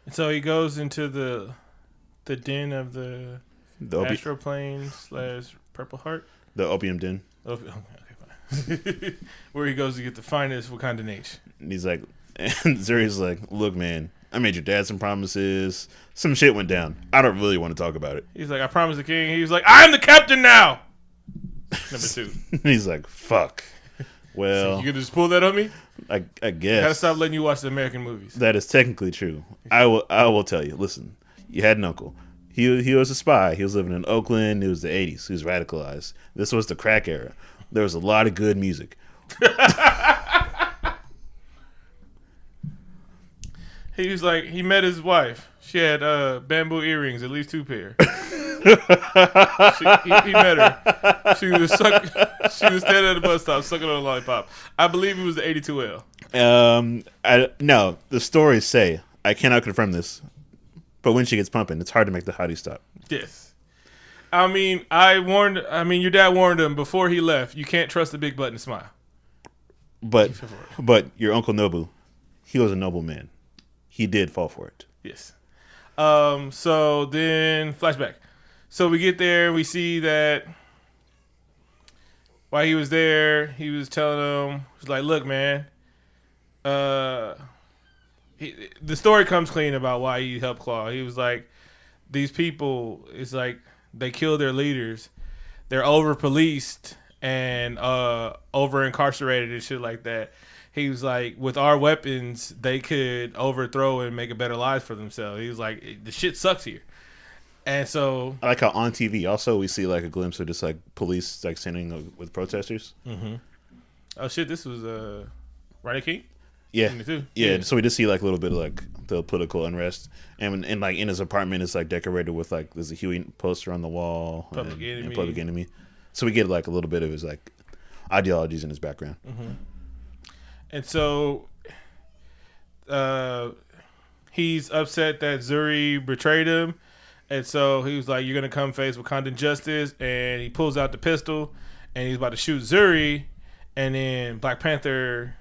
And so he goes into the den of the astral plane / Purple Heart.
The opium den.
Okay, fine. Where he goes to get the finest Wakandan H.
And he's like, and Zuri's like, look, man, I made your dad some promises. Some shit went down. I don't really want to talk about it.
He's like, I promised the king. He was like, I am the captain now. Number 2.
He's like, fuck. Well,
So you gonna just pull that on me?
I
Gotta
guess
stop letting you watch the American movies.
that is technically true. I will tell you. Listen, you had an uncle. He was a spy. He was living in Oakland. It was the 80s. He was radicalized. This was the crack era. There was a lot of good music.
He was like, he met his wife. She had bamboo earrings, at least 2 pair. He met her. She was standing at the bus stop sucking on a lollipop. I believe it was the 82L.
No, the stories say, I cannot confirm this, but when she gets pumping, it's hard to make the hottie stop.
Yes. I mean, your dad warned him before he left, you can't trust the big button smile.
But your Uncle Nobu, he was a noble man. He did fall for it.
Yes. So then, flashback. So we get there, we see that while he was there, he was telling him, he's like, look, man, the story comes clean about why he helped Claw. He was like, these people, it's like, they kill their leaders. They're over-policed and over-incarcerated and shit like that. He was like, with our weapons, they could overthrow and make a better life for themselves. He was like, the shit sucks here. And so...
I like how on TV, also, we see like a glimpse of just like police like standing with protesters.
Mm-hmm. Oh, shit, this was Rodney King?
Yeah,
22.
yeah. So we just see like a little bit of like the political unrest, and like in his apartment, it's like decorated with like there's a Huey poster on the wall, and Public Enemy. So we get like a little bit of his like ideologies in his background.
And so, he's upset that Zuri betrayed him, and so he was like, "You're gonna come face Wakandan justice," and he pulls out the pistol, and he's about to shoot Zuri, and then Black Panther.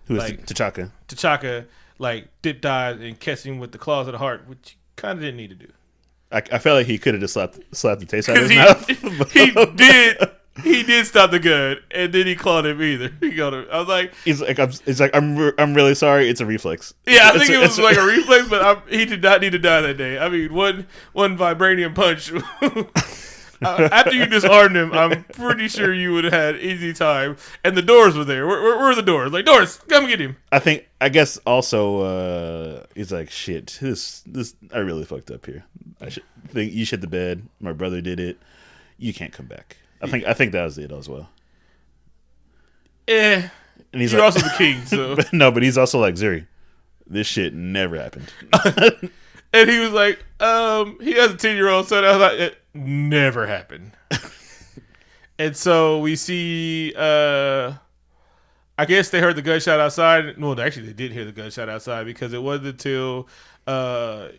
Who is
like
T'Chaka?
T'Chaka, like dip dive and catch him with the claws of the heart, which you kind of didn't need to do.
I felt like he could have just slapped the taste out of his mouth.
He did stop the gun, and then he clawed him either. He got him. I was like,
I'm really sorry. It's a reflex.
Yeah, I think it was like a reflex, but he did not need to die that day. I mean, one vibranium punch. After you disarmed him, I'm pretty sure you would have had easy time. And the doors were there. Where are the doors? Like, doors, come get him.
I guess also he's like, shit. This I really fucked up here. I think you shit the bed. My brother did it. You can't come back. I think that was it as well.
And
he's
you're
like,
also the king, so
but he's also like, Zuri, this shit never happened.
And he was like, he has a 10-year-old son. I was like, it never happened. And so we see, I guess they heard the gunshot outside. Well, actually, they did hear the gunshot outside because it wasn't until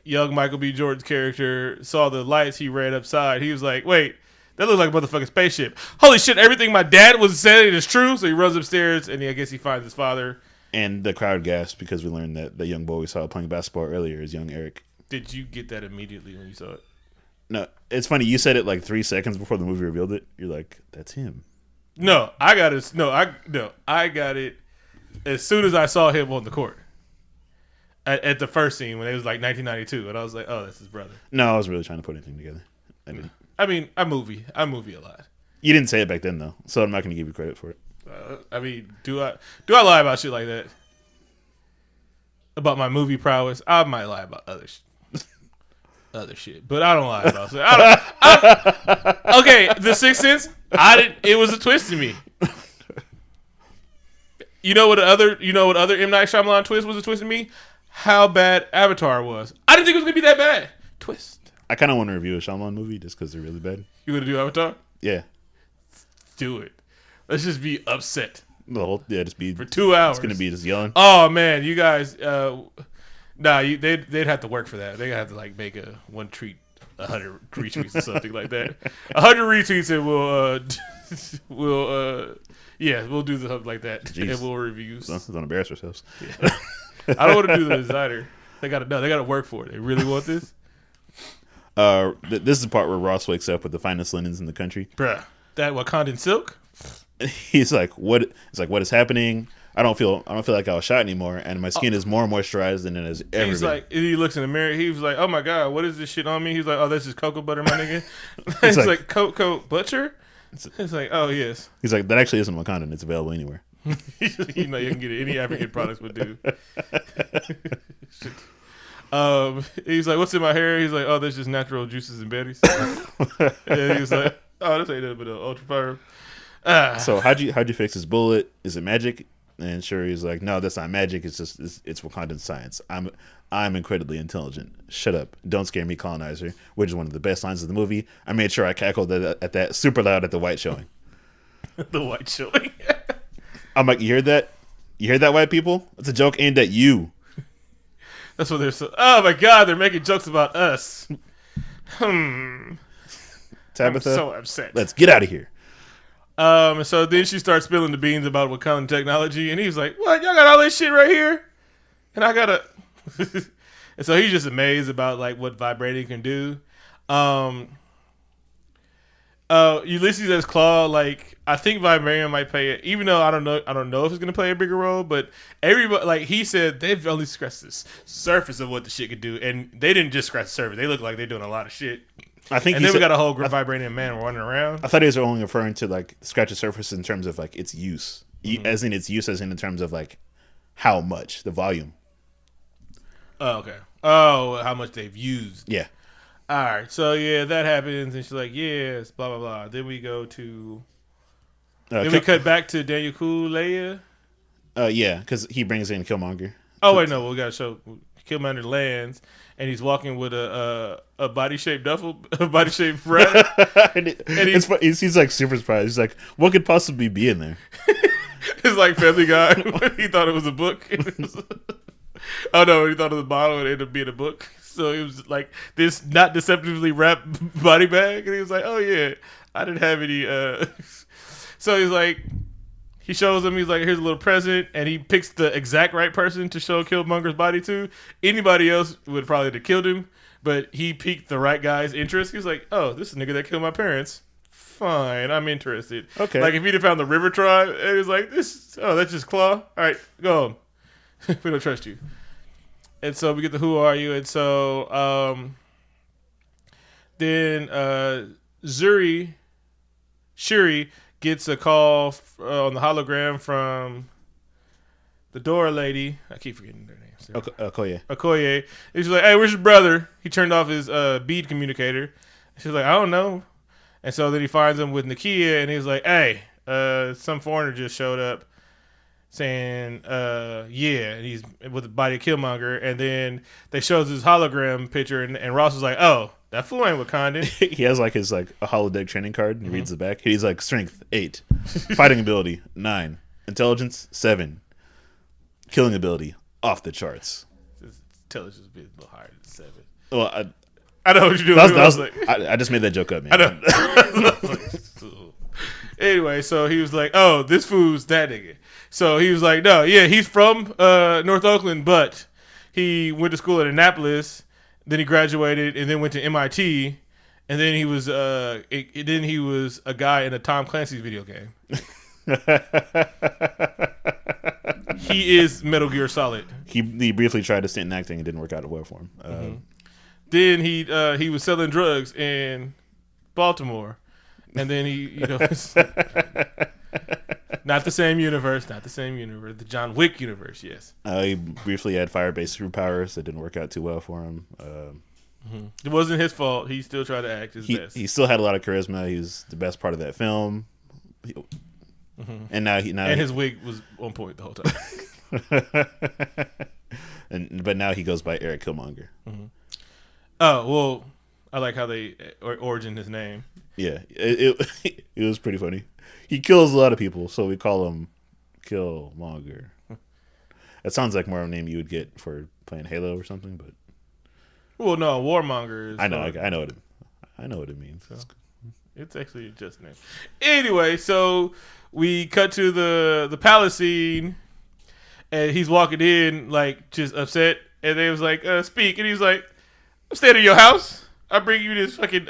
young Michael B. Jordan's character saw the lights, he ran upside. He was like, wait, that looks like a motherfucking spaceship. Holy shit, everything my dad was saying is true. So he runs upstairs, and I guess he finds his father.
And the crowd gasped because we learned that the young boy we saw playing basketball earlier is young Eric.
Did you get that immediately when you saw it?
No, it's funny. You said it like 3 seconds before the movie revealed it. You're like, that's him.
No, I got it. I got it as soon as I saw him on the court at the first scene when it was like 1992, and I was like, oh, that's his brother.
No, I was really trying to put anything together. I didn't.
I mean, I movie a lot.
You didn't say it back then though, so I'm not going to give you credit for it.
I mean, do I lie about shit like that? About my movie prowess? I might lie about other shit, but I don't lie about it. Okay, The Sixth Sense. It was a twist to me. You know what other M. Night Shyamalan twist was a twist to me? How bad Avatar was. I didn't think it was gonna be that bad. Twist.
I kind of want to review a Shyamalan movie just because they're really bad.
You gonna do Avatar?
Yeah.
Do it. Let's just be upset.
Just be
for 2 hours.
It's gonna be just yelling.
Oh man, you guys. They'd have to work for that. They'd have to like make a one tweet, 100 retweets or something like that. 100 retweets and we'll do something like that.
Jeez.
And we'll reviews.
Don't embarrass ourselves.
Yeah. I don't want to do the designer. They gotta work for it. They really want this.
This is the part where Ross wakes up with the finest linens in the country.
Bruh, that Wakandan silk.
He's like, what? It's like, what is happening? I don't feel like I was shot anymore, and my skin is more moisturized than it has ever
He's
been.
like, he looks in the mirror. He was like, oh my god, what is this shit on me? He's like, oh, this is cocoa butter, my nigga. It's like cocoa butter. It's like, oh yes.
He's like, that actually isn't Wakandan. It's available anywhere.
You can get it. Any African products would do. He's like, what's in my hair? He's like, oh, that's just natural juices and berries. And he was like, oh, this ain't nothing but an ultra fire.
So how'd you fix his bullet? Is it magic? And Shuri's like, no, that's not magic. It's just it's Wakandan science. I'm incredibly intelligent. Shut up. Don't scare me, colonizer. Which is one of the best lines of the movie. I made sure I cackled at that super loud at the white showing.
The white showing.
I'm like, you heard that? You heard that, white people? It's a joke aimed at you.
That's what they're so. Oh my god, they're making jokes about us. Tabitha, I'm so upset.
Let's get out of here.
So then she starts spilling the beans about Wakandan technology, and he's like, "What? Y'all got all this shit right here, and I gotta." And so he's just amazed about like what vibrating can do. Ulysses as Claw, like I think vibranium might play it, even though I don't know if it's gonna play a bigger role. But everybody, like he said, they've only scratched the surface of what the shit could do, and they didn't just scratch the surface. They look like they're doing a lot of shit.
I think,
and then we got a whole vibranium man running around.
I thought he was only referring to like scratch the surface in terms of like its use, as in its use, as in terms of like how much, the volume.
Oh, okay. Oh, how much they've used.
Yeah.
All right. So yeah, that happens, and she's like, "Yes, blah blah blah." Then we go to. Then we cut back to Daniel Kaluuya.
Yeah, because he brings in Killmonger.
Oh wait, no, we gotta show Killmonger lands, and he's walking with a body shaped a body shaped wrap.
He's like super surprised. He's like, "What could possibly be in there?"
It's like Family Guy. He thought it was a book. Oh no, he thought it was a bottle, and it ended up being a book. So it was like this not deceptively wrapped body bag, and he was like, "Oh yeah, I didn't have any." So he's like, he shows him. He's like, "Here's a little present," and he picks the exact right person to show Killmonger's body to. Anybody else would probably have killed him, but he piqued the right guy's interest. He's like, "Oh, this is a nigga that killed my parents. Fine, I'm interested."
Okay.
Like if he'd have found the River Tribe, and he was like, "This, oh, that's just Claw. All right, go home. We don't trust you." And so we get the "Who are you?" And so then Shuri gets a call on the hologram from the Dora lady. I keep forgetting their names.
Okoye.
Okoye. And she's like, "Hey, where's your brother?" He turned off his bead communicator. She's like, "I don't know." And so then he finds him with Nakia, and he's like, "Hey, some foreigner just showed up saying, yeah," and he's with the body of Killmonger. And then they shows his hologram picture, and Ross was like, "Oh, that fool ain't Wakandan."
He has like his like a holodeck training card, and he reads the back. He's like, strength 8, fighting ability 9, intelligence 7, killing ability off the charts.
His intelligence would be a little higher than 7.
Well,
I know what you're doing.
I just made that joke up, man.
I know. Anyway, so he was like, "Oh, this fool's that nigga." So he was like, "No, yeah, he's from North Oakland, but he went to school at Annapolis, then he graduated, and then went to MIT, and then he was a guy in a Tom Clancy's video game." He is Metal Gear Solid.
He briefly tried to stint in acting and didn't work out well for him.
Then he was selling drugs in Baltimore, and then not the same universe. The John Wick universe, yes.
He briefly had fire-based superpowers that didn't work out too well for him.
It wasn't his fault. He still tried to act his best.
He still had a lot of charisma. He was the best part of that film. And now
his wig was on point the whole time.
But now he goes by Eric Killmonger.
Oh well, I like how they origin his name.
Yeah, it was pretty funny. He kills a lot of people, so we call him Killmonger. That sounds like more of a name you would get for playing Halo or something, but
well, no, Warmonger is.
I know what it means. So,
it's actually just a name. Anyway, so we cut to the palace scene, and he's walking in like just upset, and they was like, "Speak," and he's like, "I'm staying at your house. I bring you this fucking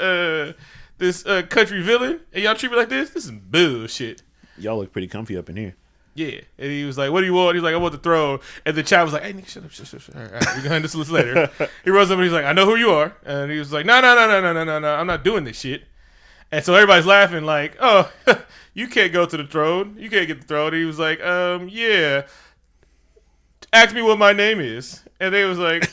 this country villain, and y'all treat me like this. This is bullshit.
Y'all look pretty comfy up in here."
Yeah, and he was like, "What do you want?" He's like, "I want the throne." And the child was like, "Hey, nigga, shut up. All right, we can handle this later." He runs up and he's like, "I know who you are," and he was like, "No, I'm not doing this shit." And so everybody's laughing like, "Oh, you can't go to the throne. You can't get the throne." And he was like, "Yeah, ask me what my name is." And they was like.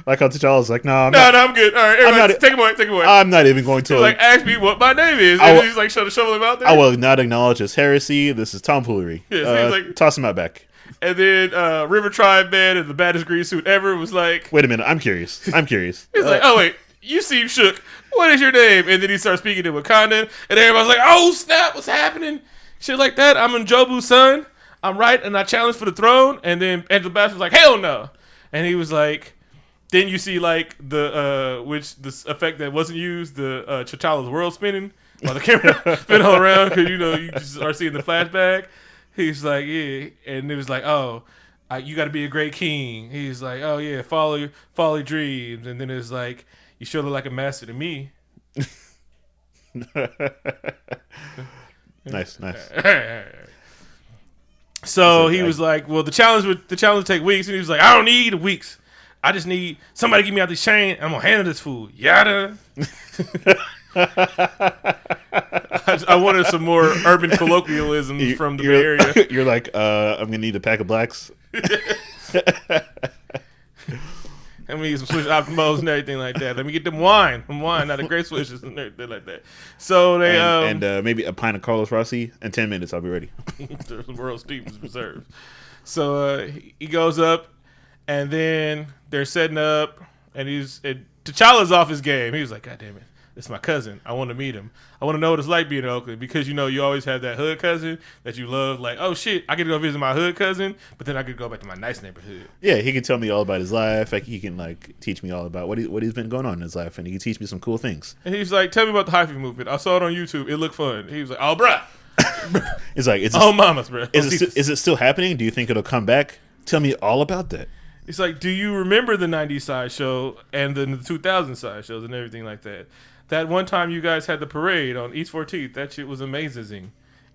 Like how T'Challa's like, no,
I'm good. All right, everybody, take him away.
I'm not even going to.
He's like, ask me what my name is. And he's like, shovel him out there.
I will not acknowledge this heresy. This is tomfoolery. Yeah, so he's like, toss him out back.
And then River Tribe Man in the baddest green suit ever was like,
wait a minute, I'm curious. He's
like, oh wait, you seem shook. What is your name? And then he starts speaking in Wakandan, and everybody's like, oh snap, what's happening? Shit like that. I'm Njobu's son. I'm right, and I challenge for the throne. And then Angela Bassett was like, hell no. And he was like. Then you see like the effect that wasn't used, the T'Challa's world spinning while the camera spin all around because you just are seeing the flashback. He's like, yeah, and it was like, oh, you got to be a great king. He's like, oh yeah, follow your dreams, and then it's like, you sure look like a master to me.
Nice.
So he was like, well, the challenge would take weeks, and he was like, I don't need weeks. I just need somebody to get me out this chain. I'm gonna handle this fool. Yada. I wanted some more urban colloquialisms from the Bay Area.
You're like, I'm gonna need a pack of blacks.
Let me get some Swiss Optimos and everything like that. Let me get them wine, not the great Swishes and everything like that. So they
and maybe a pint of Carlos Rossi. In 10 minutes, I'll be ready.
The world's deepest reserves. So he goes up, and then they're setting up, and T'Challa's off his game. He was like, God damn it. It's my cousin. I want to meet him. I want to know what it's like being in Oakland because, you always have that hood cousin that you love. Like, oh, shit, I get to go visit my hood cousin, but then I could go back to my nice neighborhood.
Yeah, he can tell me all about his life. Like, he can, teach me all about what he's been going on in his life, and he can teach me some cool things.
And he's like, tell me about the hyphy movement. I saw it on YouTube. It looked fun. He was like, oh, bruh.
It's like,
mamas, bro.
Is it still happening? Do you think it'll come back? Tell me all about that.
It's like, do you remember the 90s sideshow and then the 2000 sideshows and everything like that? That one time you guys had the parade on East 14th, that shit was amazing.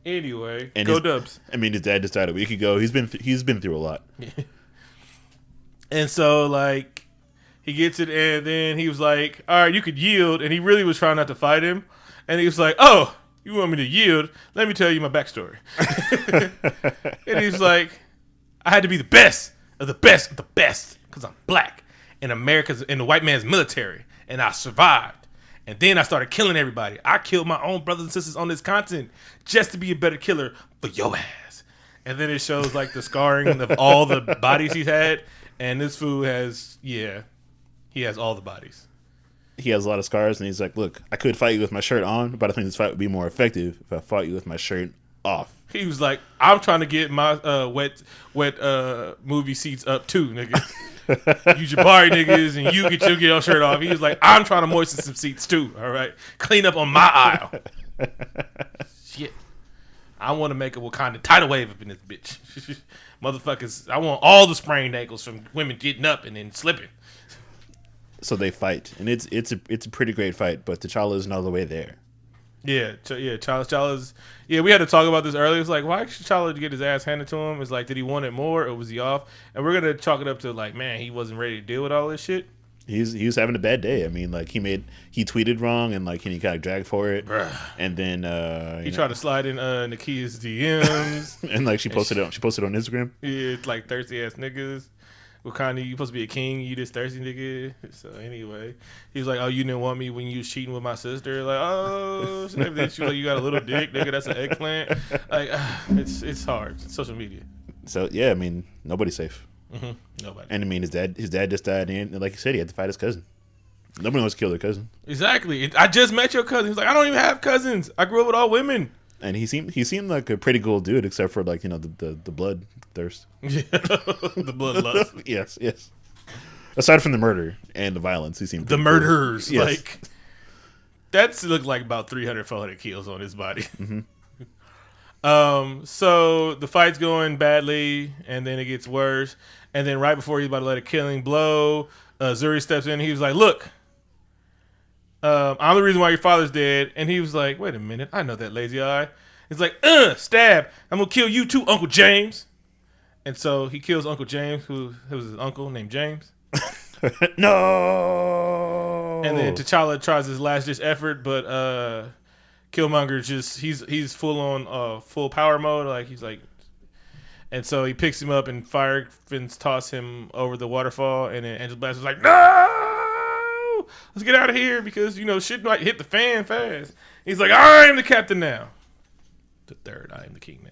Anyway,
and
go Dubs.
I mean, his dad just died a week ago. He's been through a lot.
And so, he gets it, and then he was like, all right, you could yield. And he really was trying not to fight him. And he was like, oh, you want me to yield? Let me tell you my backstory. And he's like, I had to be the best of the best of the best because I'm black in the white man's military, and I survived. And then I started killing everybody. I killed my own brothers and sisters on this continent just to be a better killer for your ass. And then it shows the scarring of all the bodies he's had. And this fool he has all the bodies.
He has a lot of scars, and he's like, look, I could fight you with my shirt on, but I think this fight would be more effective if I fought you with my shirt off.
He was like, I'm trying to get my wet movie seats up too, nigga. You Jabari niggas, and you get your shirt off. He was like, I'm trying to moisten some seats too, all right? Clean up on my aisle. Shit. I want to make a Wakanda tidal wave up in this bitch. Motherfuckers, I want all the sprained ankles from women getting up and then slipping.
So they fight, and it's a pretty great fight, but T'Challa isn't all the way there.
Yeah, T'Challa's. Yeah, we had to talk about this earlier. It's like, why should T'Challa get his ass handed to him? It's like, did he want it more, or was he off? And we're gonna chalk it up to man, he wasn't ready to deal with all this shit.
He was having a bad day. I mean, he tweeted wrong, and he kind of dragged for it.
Bruh.
And then
he tried to slide in Nakia's DMs,
and she posted it. She posted it on Instagram.
Yeah, it's like thirsty ass niggas. Wakanda, you supposed to be a king, you this thirsty nigga. So anyway, he was like, oh, you didn't want me when you was cheating with my sister. Like, oh, so everything. She was like, you got a little dick, nigga. That's an eggplant. It's hard. It's social media.
So yeah, I mean, nobody's safe.
Mm-hmm. Nobody.
And I mean, his dad just died, and like you said, he had to fight his cousin. Nobody wants to kill their cousin.
Exactly. I just met your cousin. He's like, I don't even have cousins. I grew up with all women.
And he seemed like a pretty cool dude, except for the blood thirst.
Yeah, the bloodlust.
Yes. Aside from the murder and the violence, he seemed
the murderers.
Cool. Yes.
That's looked like about 300, 400 kills on his body.
Mm-hmm.
So the fight's going badly, and then it gets worse. And then right before he's about to let a killing blow, Zuri steps in. And he was like, "Look, I'm the reason why your father's dead." And he was like, "Wait a minute, I know that lazy eye." He's like, stab. I'm gonna kill you too, Uncle James. And so he kills Uncle James, who was his uncle named James.
No.
And then T'Challa tries his last ditch effort, but Killmonger he's full on full power mode. And so he picks him up and fire fins toss him over the waterfall. And then Angela Bassett was like, no, let's get out of here because shit might hit the fan fast. He's like, I am the captain now. The third, I am the king now.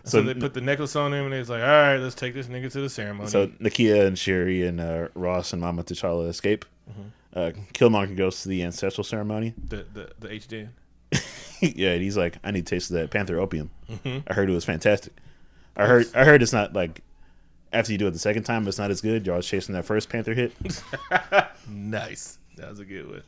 So they put the necklace on him, and he's like, all right, let's take this nigga to the ceremony. So
Nakia and Shuri and Ross and Mama T'Challa escape. Mm-hmm. Killmonger goes to the ancestral ceremony.
The H-Den.
Yeah, and he's like, I need to taste that Panther opium.
Mm-hmm.
I heard it was fantastic. I heard it's not after you do it the second time, it's not as good. You're always chasing that first Panther hit.
Nice. That was a good one.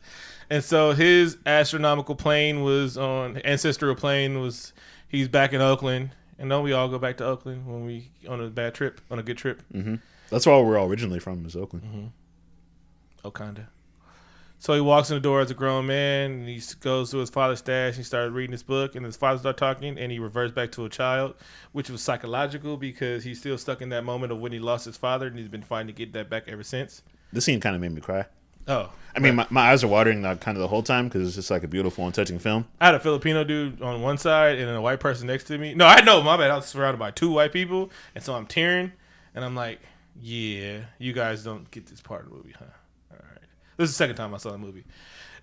And so his astronomical plane was ancestral plane was, he's back in Oakland. And don't we all go back to Oakland when we on a good trip?
Mm-hmm. That's where we're all originally from, is Oakland.
Mm-hmm. Okanda. So he walks in the door as a grown man, and he goes to his father's stash. He started reading his book, and his father started talking, and he reverts back to a child, which was psychological because he's still stuck in that moment of when he lost his father, and he's been fighting to get that back ever since.
This scene kind of made me cry.
Oh.
I mean, my eyes are watering kind of the whole time because it's just like a beautiful and touching film.
I had a Filipino dude on one side and then a white person next to me. No, my bad. I was surrounded by two white people, and so I'm tearing, and I'm like, yeah, you guys don't get this part of the movie, huh? All right. This is the second time I saw the movie.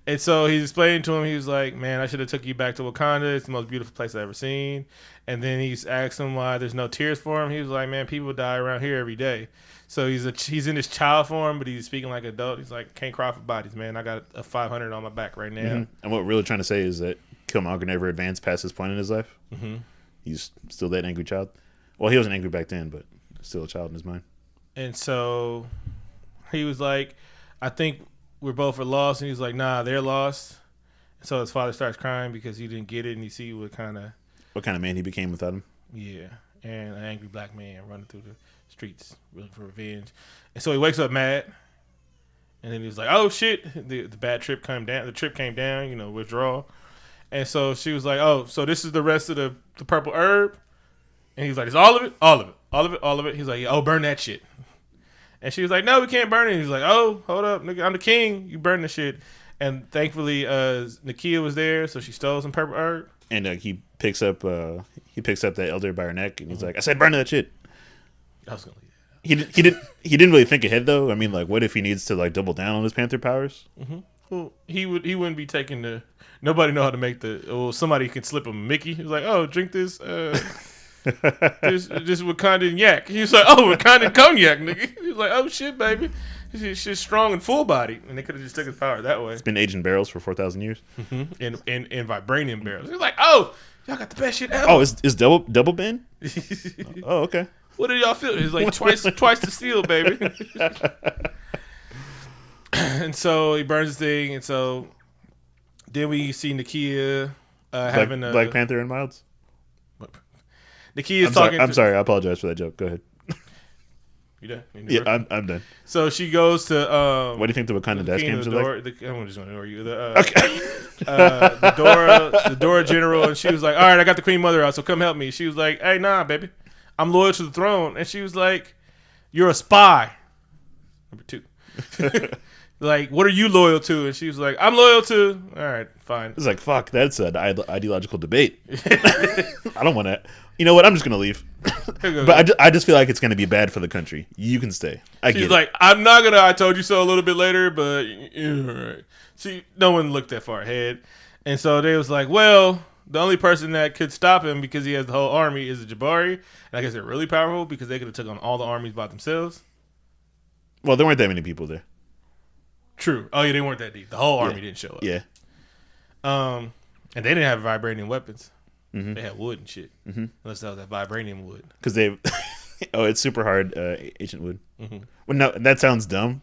And so he's explaining to him, he was like, man, I should have took you back to Wakanda. It's the most beautiful place I've ever seen. And then he's asked him why there's no tears for him. He was like, man, people die around here every day. So he's in his child form, but he's speaking like an adult. He's like, can't cry for bodies, man. I got a 500 on my back right now.
Mm-hmm. And what we're really trying to say is that Killmonger never advanced past this point in his life.
Mm-hmm.
He's still that angry child. Well, he wasn't angry back then, but still a child in his mind.
And so he was like, I think we're both are lost. And he's like, nah, they're lost. And so his father starts crying because he didn't get it. And you see what kind of
man he became without him.
Yeah. And an angry black man running through the streets looking for revenge. And so he wakes up mad. And then he's like, oh, shit. The bad trip came down. The trip came down, withdrawal. And so she was like, oh, so this is the rest of the purple herb? And he's like, it's all of it? All of it. All of it? All of it? He's like, oh, burn that shit. And she was like, no, we can't burn it. He's like, oh, hold up, nigga, I'm the king. You burn the shit. And thankfully, Nakia was there, so she stole some purple herb.
And he picks up that elder by her neck, and he's like, I said burn that shit.
I was gonna leave that.
He didn't really think ahead though. I mean, like, what if he needs to like double down on his Panther powers?
Mm-hmm. Well, he wouldn't be taking the. Nobody know how to make somebody can slip him a Mickey. He was like, oh, drink this. This Wakandan yak. He was like, oh, Wakandan cognac, nigga. He was like, oh shit, baby. She's strong and full body, and they could have just took his power that way.
It's been aged in barrels for 4,000 years.
Mm-hmm. In vibranium barrels. He's like, oh, y'all got the best shit ever.
Oh, is double been? Oh, okay.
What did y'all feel? He's like twice the steel, baby. And so he burns the thing, and so then we see Nakia having a
Black Panther and Milds.
Nakia's talking.
I'm sorry. I apologize for that joke. Go ahead.
You done?
Yeah, I'm done.
So she goes to.
What do you think the Wakanda dash cams are like?
I'm just going to ignore you. Okay. The Dora General, and she was like, "All right, I got the Queen Mother out, so come help me." She was like, "Hey, nah, baby, I'm loyal to the throne," and she was like, "You're a spy." Number 2. Like, what are you loyal to? And she was like, I'm loyal to. All right, fine.
It's like, fuck, that's an ideological debate. I don't want to. You know what? I'm just gonna leave. But I just feel like it's gonna be bad for the country. You can stay.
She's like, I'm not gonna. I told you so a little bit later, but right. See, no one looked that far ahead, and so they was like, well, the only person that could stop him because he has the whole army is the Jabari, and I guess they're really powerful because they could have took on all the armies by themselves.
Well, there weren't that many people there.
True. Oh yeah, they weren't that deep. The whole army didn't show up.
Yeah.
And they didn't have vibranium weapons.
Mm-hmm.
They had wood and shit. Mm-hmm. Unless that was that vibranium wood.
Because they, it's super hard ancient wood.
Mm-hmm.
Well, no, that sounds dumb,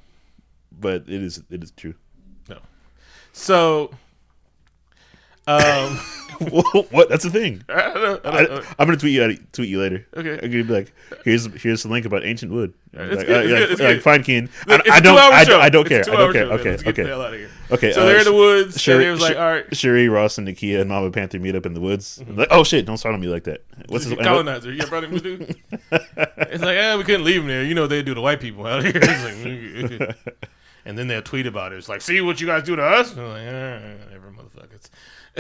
but it is true.
No. So,
what? That's the thing.
I don't know.
I'm gonna tweet you later.
Okay.
I'm gonna be like, here's the link about ancient wood.
It's good.
Like, fine, Keen.
I don't care.
Okay.
Let's get the hell out of here.
Okay.
So they're in the woods.
Shuri,
and it was like, all right.
Shuri, Ross, and Nakia and Mama Panther meet up in the woods. Mm-hmm. Like, oh shit! Don't start on me like that. What's his
colonizer? You brought him to do. It's like, we couldn't leave him there. You know what they do to white people out here. Like, and then they'll tweet about it. It's like, see what you guys do to us. And I'm like, every motherfuckers.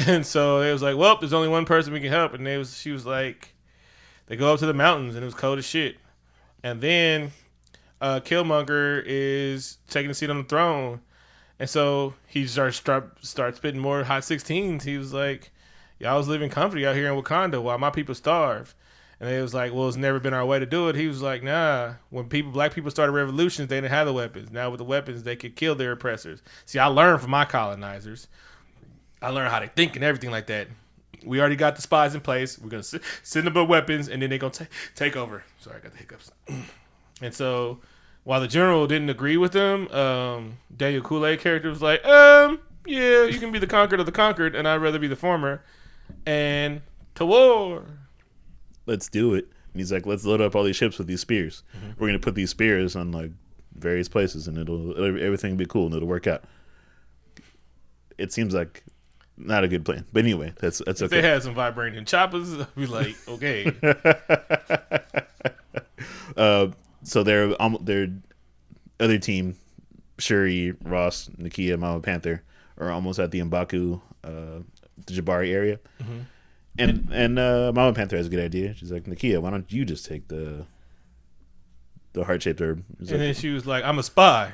And so they was like, well, there's only one person we can help. And she was like, they go up to the mountains and it was cold as shit. And then Killmonger is taking a seat on the throne. And so he starts spitting more hot 16s. He was like, y'all was living comfy out here in Wakanda while my people starve. And they was like, well, it's never been our way to do it. He was like, nah. When black people started revolutions, they didn't have the weapons. Now with the weapons, they could kill their oppressors. See, I learned from my colonizers. I learned how they think and everything like that. We already got the spies in place. We're going to send them weapons, and then they're going to take over. Sorry, I got the hiccups. And so while the general didn't agree with them, Daniel Kool-Aid character was like, yeah, you can be the conquered of the conquered, and I'd rather be the former. And to war.
Let's do it. And he's like, let's load up all these ships with these spears. Mm-hmm. We're going to put these spears on like various places, and everything will be cool, and it'll work out. It seems like not a good plan, but anyway, that's okay.
If they had some vibranium choppers, I'd be like, okay.
So their other team, Shuri, Ross, Nakia, Mama Panther, are almost at the M'Baku, the Jabari area, mm-hmm. and Mama Panther has a good idea. She's like, Nakia, why don't you just take the heart-shaped herb?
And then she was like, I'm a spy.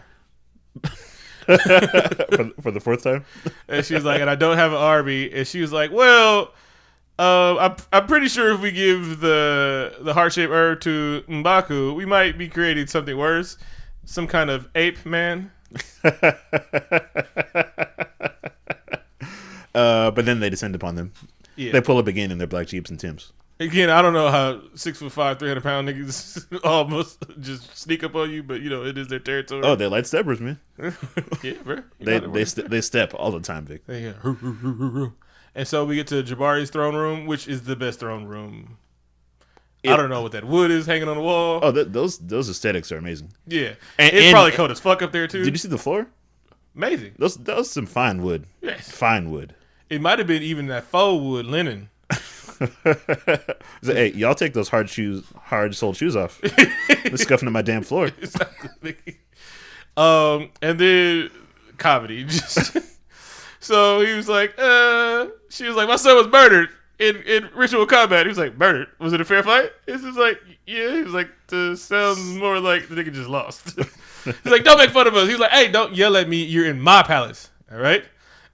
for the fourth time.
And she was like, and I don't have an Arby. And she was like, well, I'm pretty sure if we give the heart-shaped herb to M'Baku, we might be creating something worse. Some kind of ape man.
But then they descend upon them.
Yeah.
They pull up again in their black Jeeps and Timbs.
Again, I don't know how 6'5", 300-pound niggas almost just sneak up on you, but you know it is their territory.
Oh, they're light steppers, man.
Yeah, bro.
They step all the time, Vic.
Yeah. And so we get to Jabari's throne room, which is the best throne room. I don't know what that wood is hanging on the wall.
Oh, those aesthetics are amazing.
Yeah, it's probably cold as fuck up there too.
Did you see the floor?
Amazing.
That was some fine wood.
Yes,
fine wood.
It might have been even that faux wood linen.
Hey, y'all take those hard soled shoes off. They're scuffing at my damn floor.
Exactly. And then comedy. So he was like, she was like, my son was murdered in ritual combat. He was like, murdered? Was it a fair fight? It's just like, yeah. He was like, sounds more like the nigga just lost. He's like, don't make fun of us. He was like, hey, don't yell at me. You're in my palace. All right.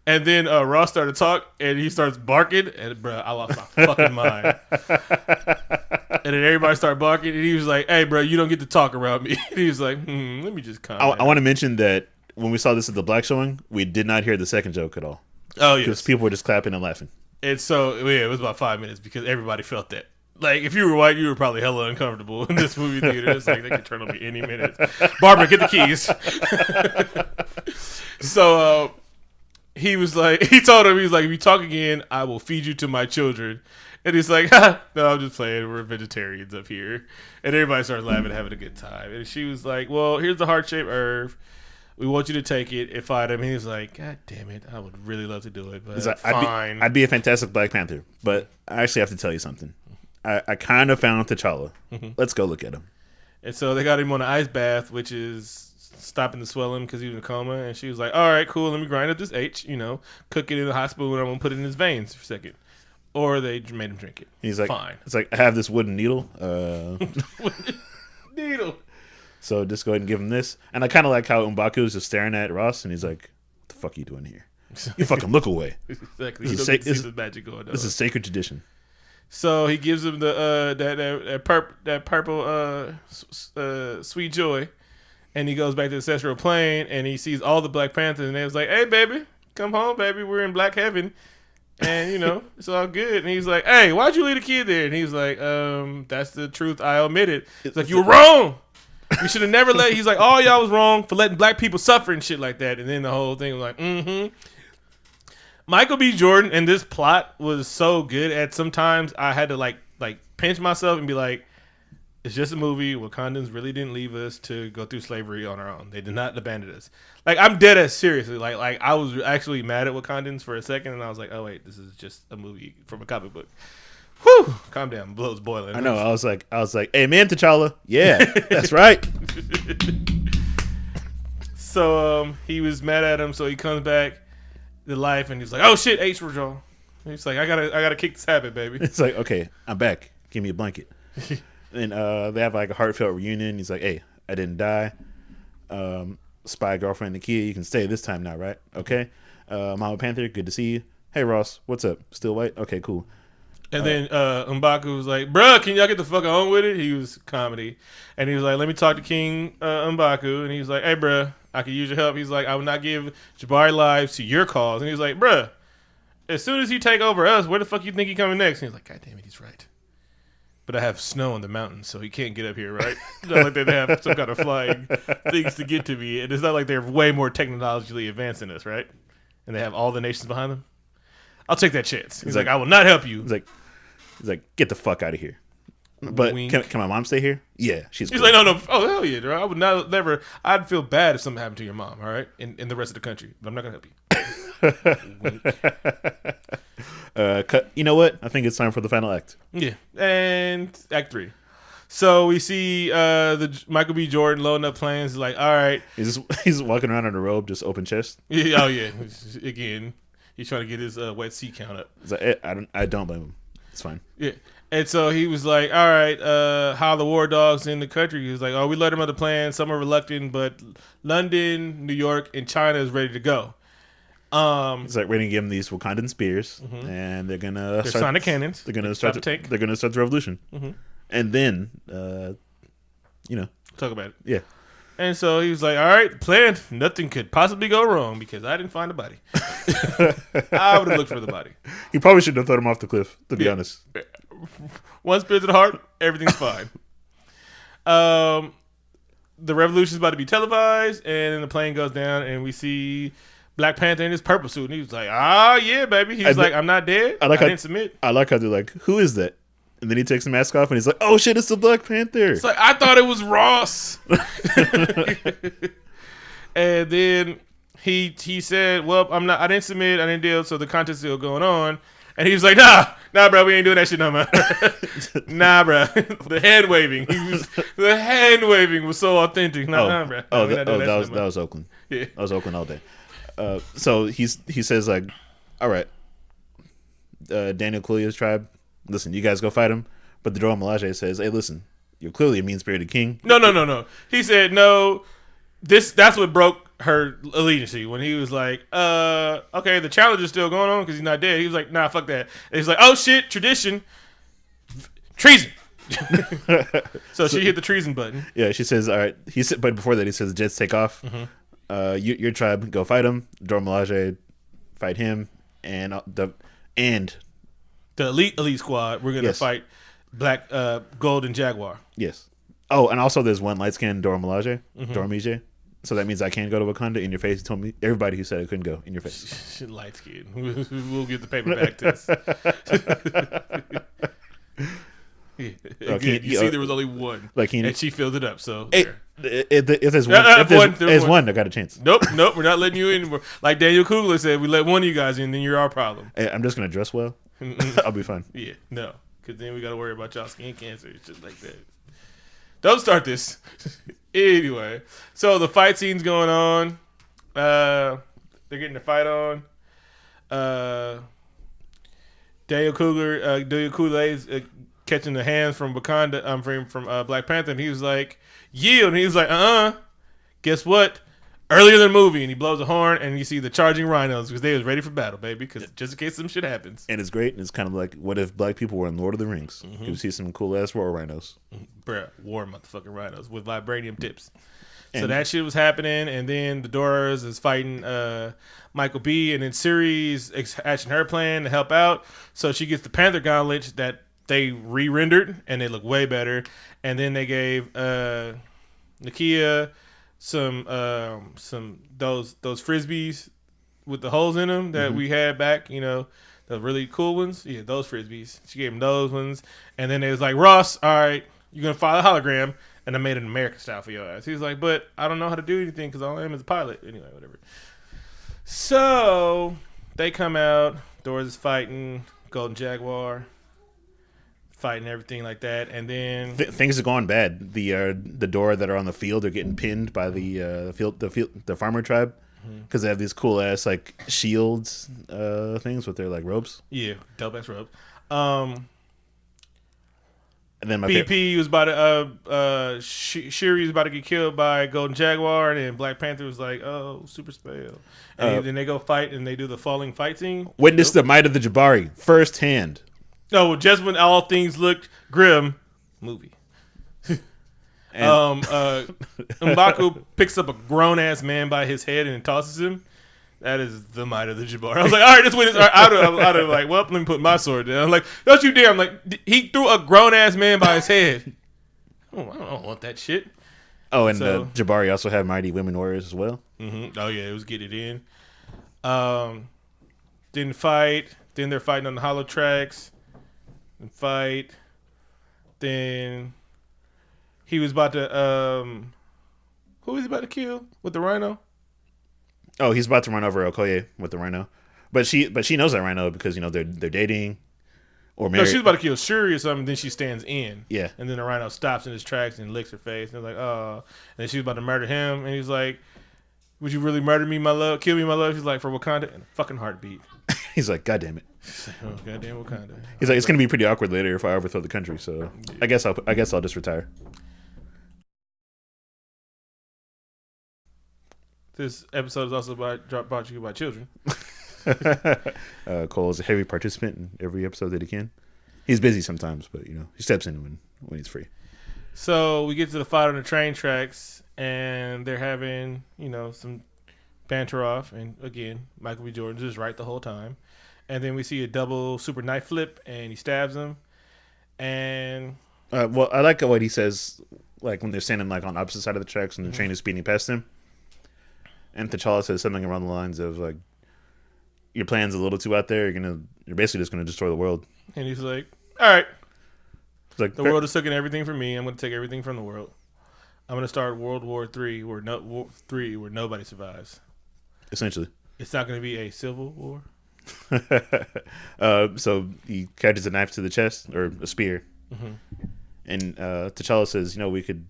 And then Ross started to talk, and he starts barking, and bro, I lost my fucking mind. And then everybody started barking, and he was like, "Hey, bro, you don't get to talk around me." And he was like, "Let me just comment."
I want to mention that when we saw this at the Black showing, we did not hear the second joke at all.
Oh yeah,
because people were just clapping and laughing.
And so yeah, it was about 5 minutes because everybody felt that. Like if you were white, you were probably hella uncomfortable in this movie theater. It's like they could turn on me any minute. Barbara, get the keys. So. He was like, he told him, he was like, if you talk again, I will feed you to my children. And he's like, no, I'm just playing. We're vegetarians up here. And everybody started laughing, having a good time. And she was like, well, here's the heart-shaped herb. We want you to take it and fight him. And he was like, God damn it. I would really love to do it, but like, fine.
I'd be a fantastic Black Panther. But I actually have to tell you something. I kind of found T'Challa. Mm-hmm. Let's go look at him.
And so they got him on an ice bath, which is stopping the swelling because he was in a coma. And she was like, all right, cool, let me grind up this H, cook it in the hot spoon and I'm going to put it in his veins for a second. Or they made him drink it.
He's like,
fine.
It's like, I have this wooden needle.
Needle.
So just go ahead and give him this. And I kind of like how M'Baku is just staring at Ross and he's like, what the fuck are you doing here? You fucking look away.
Exactly.
This is magic going on. This is sacred tradition.
So he gives him the that purple sweet joy. And he goes back to the ancestral plane, and he sees all the Black Panthers, and they was like, hey, baby, come home, baby. We're in Black Heaven. And, it's all good. And he's like, hey, why'd you leave the kid there? And he's like, that's the truth. I omitted. It's like, you were wrong. You should have never he's like, all y'all was wrong for letting Black people suffer and shit like that. And then the whole thing was like, Michael B. Jordan and this plot was so good at sometimes I had to, like pinch myself and be like, it's just a movie. Wakandans really didn't leave us to go through slavery on our own. They did not abandon us. Like, I'm dead ass seriously. Like I was actually mad at Wakandans for a second, and I was like, oh wait, this is just a movie from a comic book. Whew, calm down, blood's boiling.
I know. I was like, hey man, T'Challa, yeah, that's right.
So he was mad at him, so he comes back to life, and he's like, oh shit, H withdrawal. He's like, I gotta kick this habit, baby.
It's like, okay, I'm back. Give me a blanket. And they have like a heartfelt reunion. He's like, hey, I didn't die. Spy girlfriend, the kid, you can stay this time now, right? Okay. Mama Panther, good to see you. Hey, Ross, what's up? Still white? Okay, cool.
And then M'Baku was like, bruh, can y'all get the fuck on with it? He was comedy. And he was like, let me talk to King M'Baku. And he was like, hey, bruh, I could use your help. He's like, I would not give Jabari lives to your cause. And he was like, bruh, as soon as he take over us, where the fuck you think he coming next? And he's like, God damn it, he's right. But I have snow in the mountains, so he can't get up here, right? It's not like they have some kind of flying things to get to me. And it's not like they're way more technologically advanced than us, right? And they have all the nations behind them. I'll take that chance. He's like, I will not help you.
He's like, get the fuck out of here. But can my mom stay here? Yeah, she's cool.
He's like, no. Oh, hell yeah. Bro. I would never. I'd feel bad if something happened to your mom, all right? In the rest of the country. But I'm not going to help you.
You know what? I think it's time for the final act.
Yeah, and Act 3. So we see the Michael B. Jordan loading up plans. He's like, all right.
He's walking around in a robe, just open chest.
Yeah, oh yeah. Again, he's trying to get his wet C count up.
Like, I don't blame him. It's fine.
Yeah, And so he was like, all right, how are the war dogs in the country? He was like, oh, we let them have the plan. Some are reluctant, but London, New York, and China is ready to go.
It's like we're gonna give them these Wakandan spears, and they're gonna start
sonic cannons.
They're gonna start. They're gonna start the revolution, and then,
Talk about it.
yeah.
And so he was like, all right, plan. Nothing could possibly go wrong because I didn't find a body. I would have looked for the body.
He probably shouldn't have thrown him off the cliff, to be honest.
One spear to the heart, everything's fine. The revolution is about to be televised, and then the plane goes down, and we see Black Panther in his purple suit, and he was like, yeah, baby. He was like, I'm not dead. I didn't submit.
I like how they're like, who is that? And then he takes the mask off, and he's like, oh, shit, it's the Black Panther.
It's like, I thought it was Ross. And then he said, well, I didn't submit. I didn't deal, so the contest is still going on. And he was like, nah, bro, we ain't doing that shit no more. Nah, bro. The hand waving was so authentic. Nah, bro.
That was Oakland.
Yeah.
That was Oakland all day. So he says, like, all right, Daniel Kaluuya's tribe, listen, you guys go fight him. But the Dora Milaje says, hey, listen, you're clearly a mean-spirited king.
No. He said, no, that's what broke her allegiance when he was like, okay, the challenge is still going on because he's not dead. He was like, nah, fuck that. And he's like, oh, shit, tradition, treason. So she hit the treason button.
Yeah, she says, all right. But before that, he says, Jets take off. Your tribe, go fight him. Dora Milaje, fight him. And the
elite squad, we're going to fight Black Golden Jaguar.
Yes. Oh, and also there's one light-skinned Dora Milaje. Dora Milaje. So that means I can go to Wakanda. In your face, he told me, everybody who said I couldn't go, in your face.
Light skin. We'll get the paper back test. You see, there was only one, and she filled it up. So
if there's one, I got a chance.
Nope, we're not letting you in anymore. Like Daniel Kugler said, we let one of you guys in, then you're our problem.
Hey, I'm just gonna dress well. I'll be fine.
Yeah, no, because then we got to worry about y'all skin cancer and shit like that. Don't start this. Anyway, so the fight scene's going on. They're getting the fight on. Daniel Kugler is catching the hands from Wakanda, from Black Panther, and he was like, "Yeah," and he was like, Guess what? Earlier than the movie, and he blows a horn, and you see the charging rhinos because they was ready for battle, baby. Because just in case some shit happens.
And it's great. And it's kind of like, what if black people were in Lord of the Rings? You would see some cool ass war rhinos.
Bruh, war motherfucking rhinos with vibranium tips. So that shit was happening, and then the Doras is fighting Michael B, and then Siri's hatching her plan to help out. So she gets the Panther gauntlets that they re-rendered, and they look way better. And then they gave Nakia some those frisbees with the holes in them that we had back, the really cool ones. Yeah, those frisbees. She gave him those ones, and then it was like, Ross, all right, you're gonna file a hologram, and I made an American style for your ass. He was like, but I don't know how to do anything because all I am is a pilot. Anyway, whatever. So they come out. Doors is fighting Golden Jaguar, fighting everything like that, and then
things are going bad. The Dora that are on the field are getting pinned by the farmer tribe because they have these cool ass like shields things with their like ropes.
Yeah, dope ass ropes.
And then
BP was about to Shuri was about to get killed by Golden Jaguar, and then Black Panther was like, "Oh, super spell," and then they go fight and they do the falling fight scene.
Witness the might of the Jabari firsthand.
No, well, just when all things looked grim, movie. M'Baku picks up a grown ass man by his head and tosses him. That is the might of the Jabbar. I was like, all right, let's win this. I'd have like, well, let me put my sword down. I'm like, don't you dare. I'm like, he threw a grown ass man by his head. I don't want that shit.
Oh, and Jabari also have mighty women warriors as well.
Mm-hmm. Oh yeah, it was get it in. Didn't fight. Then they're fighting on the hollow tracks. And fight. Then he was about to who was he about to kill with the rhino?
Oh, he's about to run over Okoye with the rhino, but she knows that rhino because they're dating or married.
No, she's about to kill Shuri or something. Then she stands in,
yeah,
and then the rhino stops in his tracks and licks her face. And they're like, oh, and then she was about to murder him, and he's like, "Would you really murder me, my love? Kill me, my love?" He's like, "For Wakanda," and a fucking heartbeat.
He's like, "God damn it!"
Oh, goddamn Wakanda.
He's like, it's gonna be pretty awkward later if I overthrow the country. So I guess I'll just retire.
This episode is also brought to you by children.
Cole is a heavy participant in every episode that he can. He's busy sometimes, but he steps in when he's free.
So we get to the fight on the train tracks, and they're having some banter off, and again Michael B. Jordan's just right the whole time. And then we see a double super knife flip, and he stabs him. And
well, I like what he says, like when they're standing like on opposite side of the tracks and the train is speeding past them. And T'Challa says something around the lines of like, "Your plan's a little too out there. You're basically just gonna destroy the world."
And he's like, "All right,
it's like
the world is taking everything from me. I'm gonna take everything from the world. I'm gonna start World War III where nobody survives.
Essentially,
it's not gonna be a civil war."
So he catches a knife to the chest or a spear, and T'Challa says, "We could."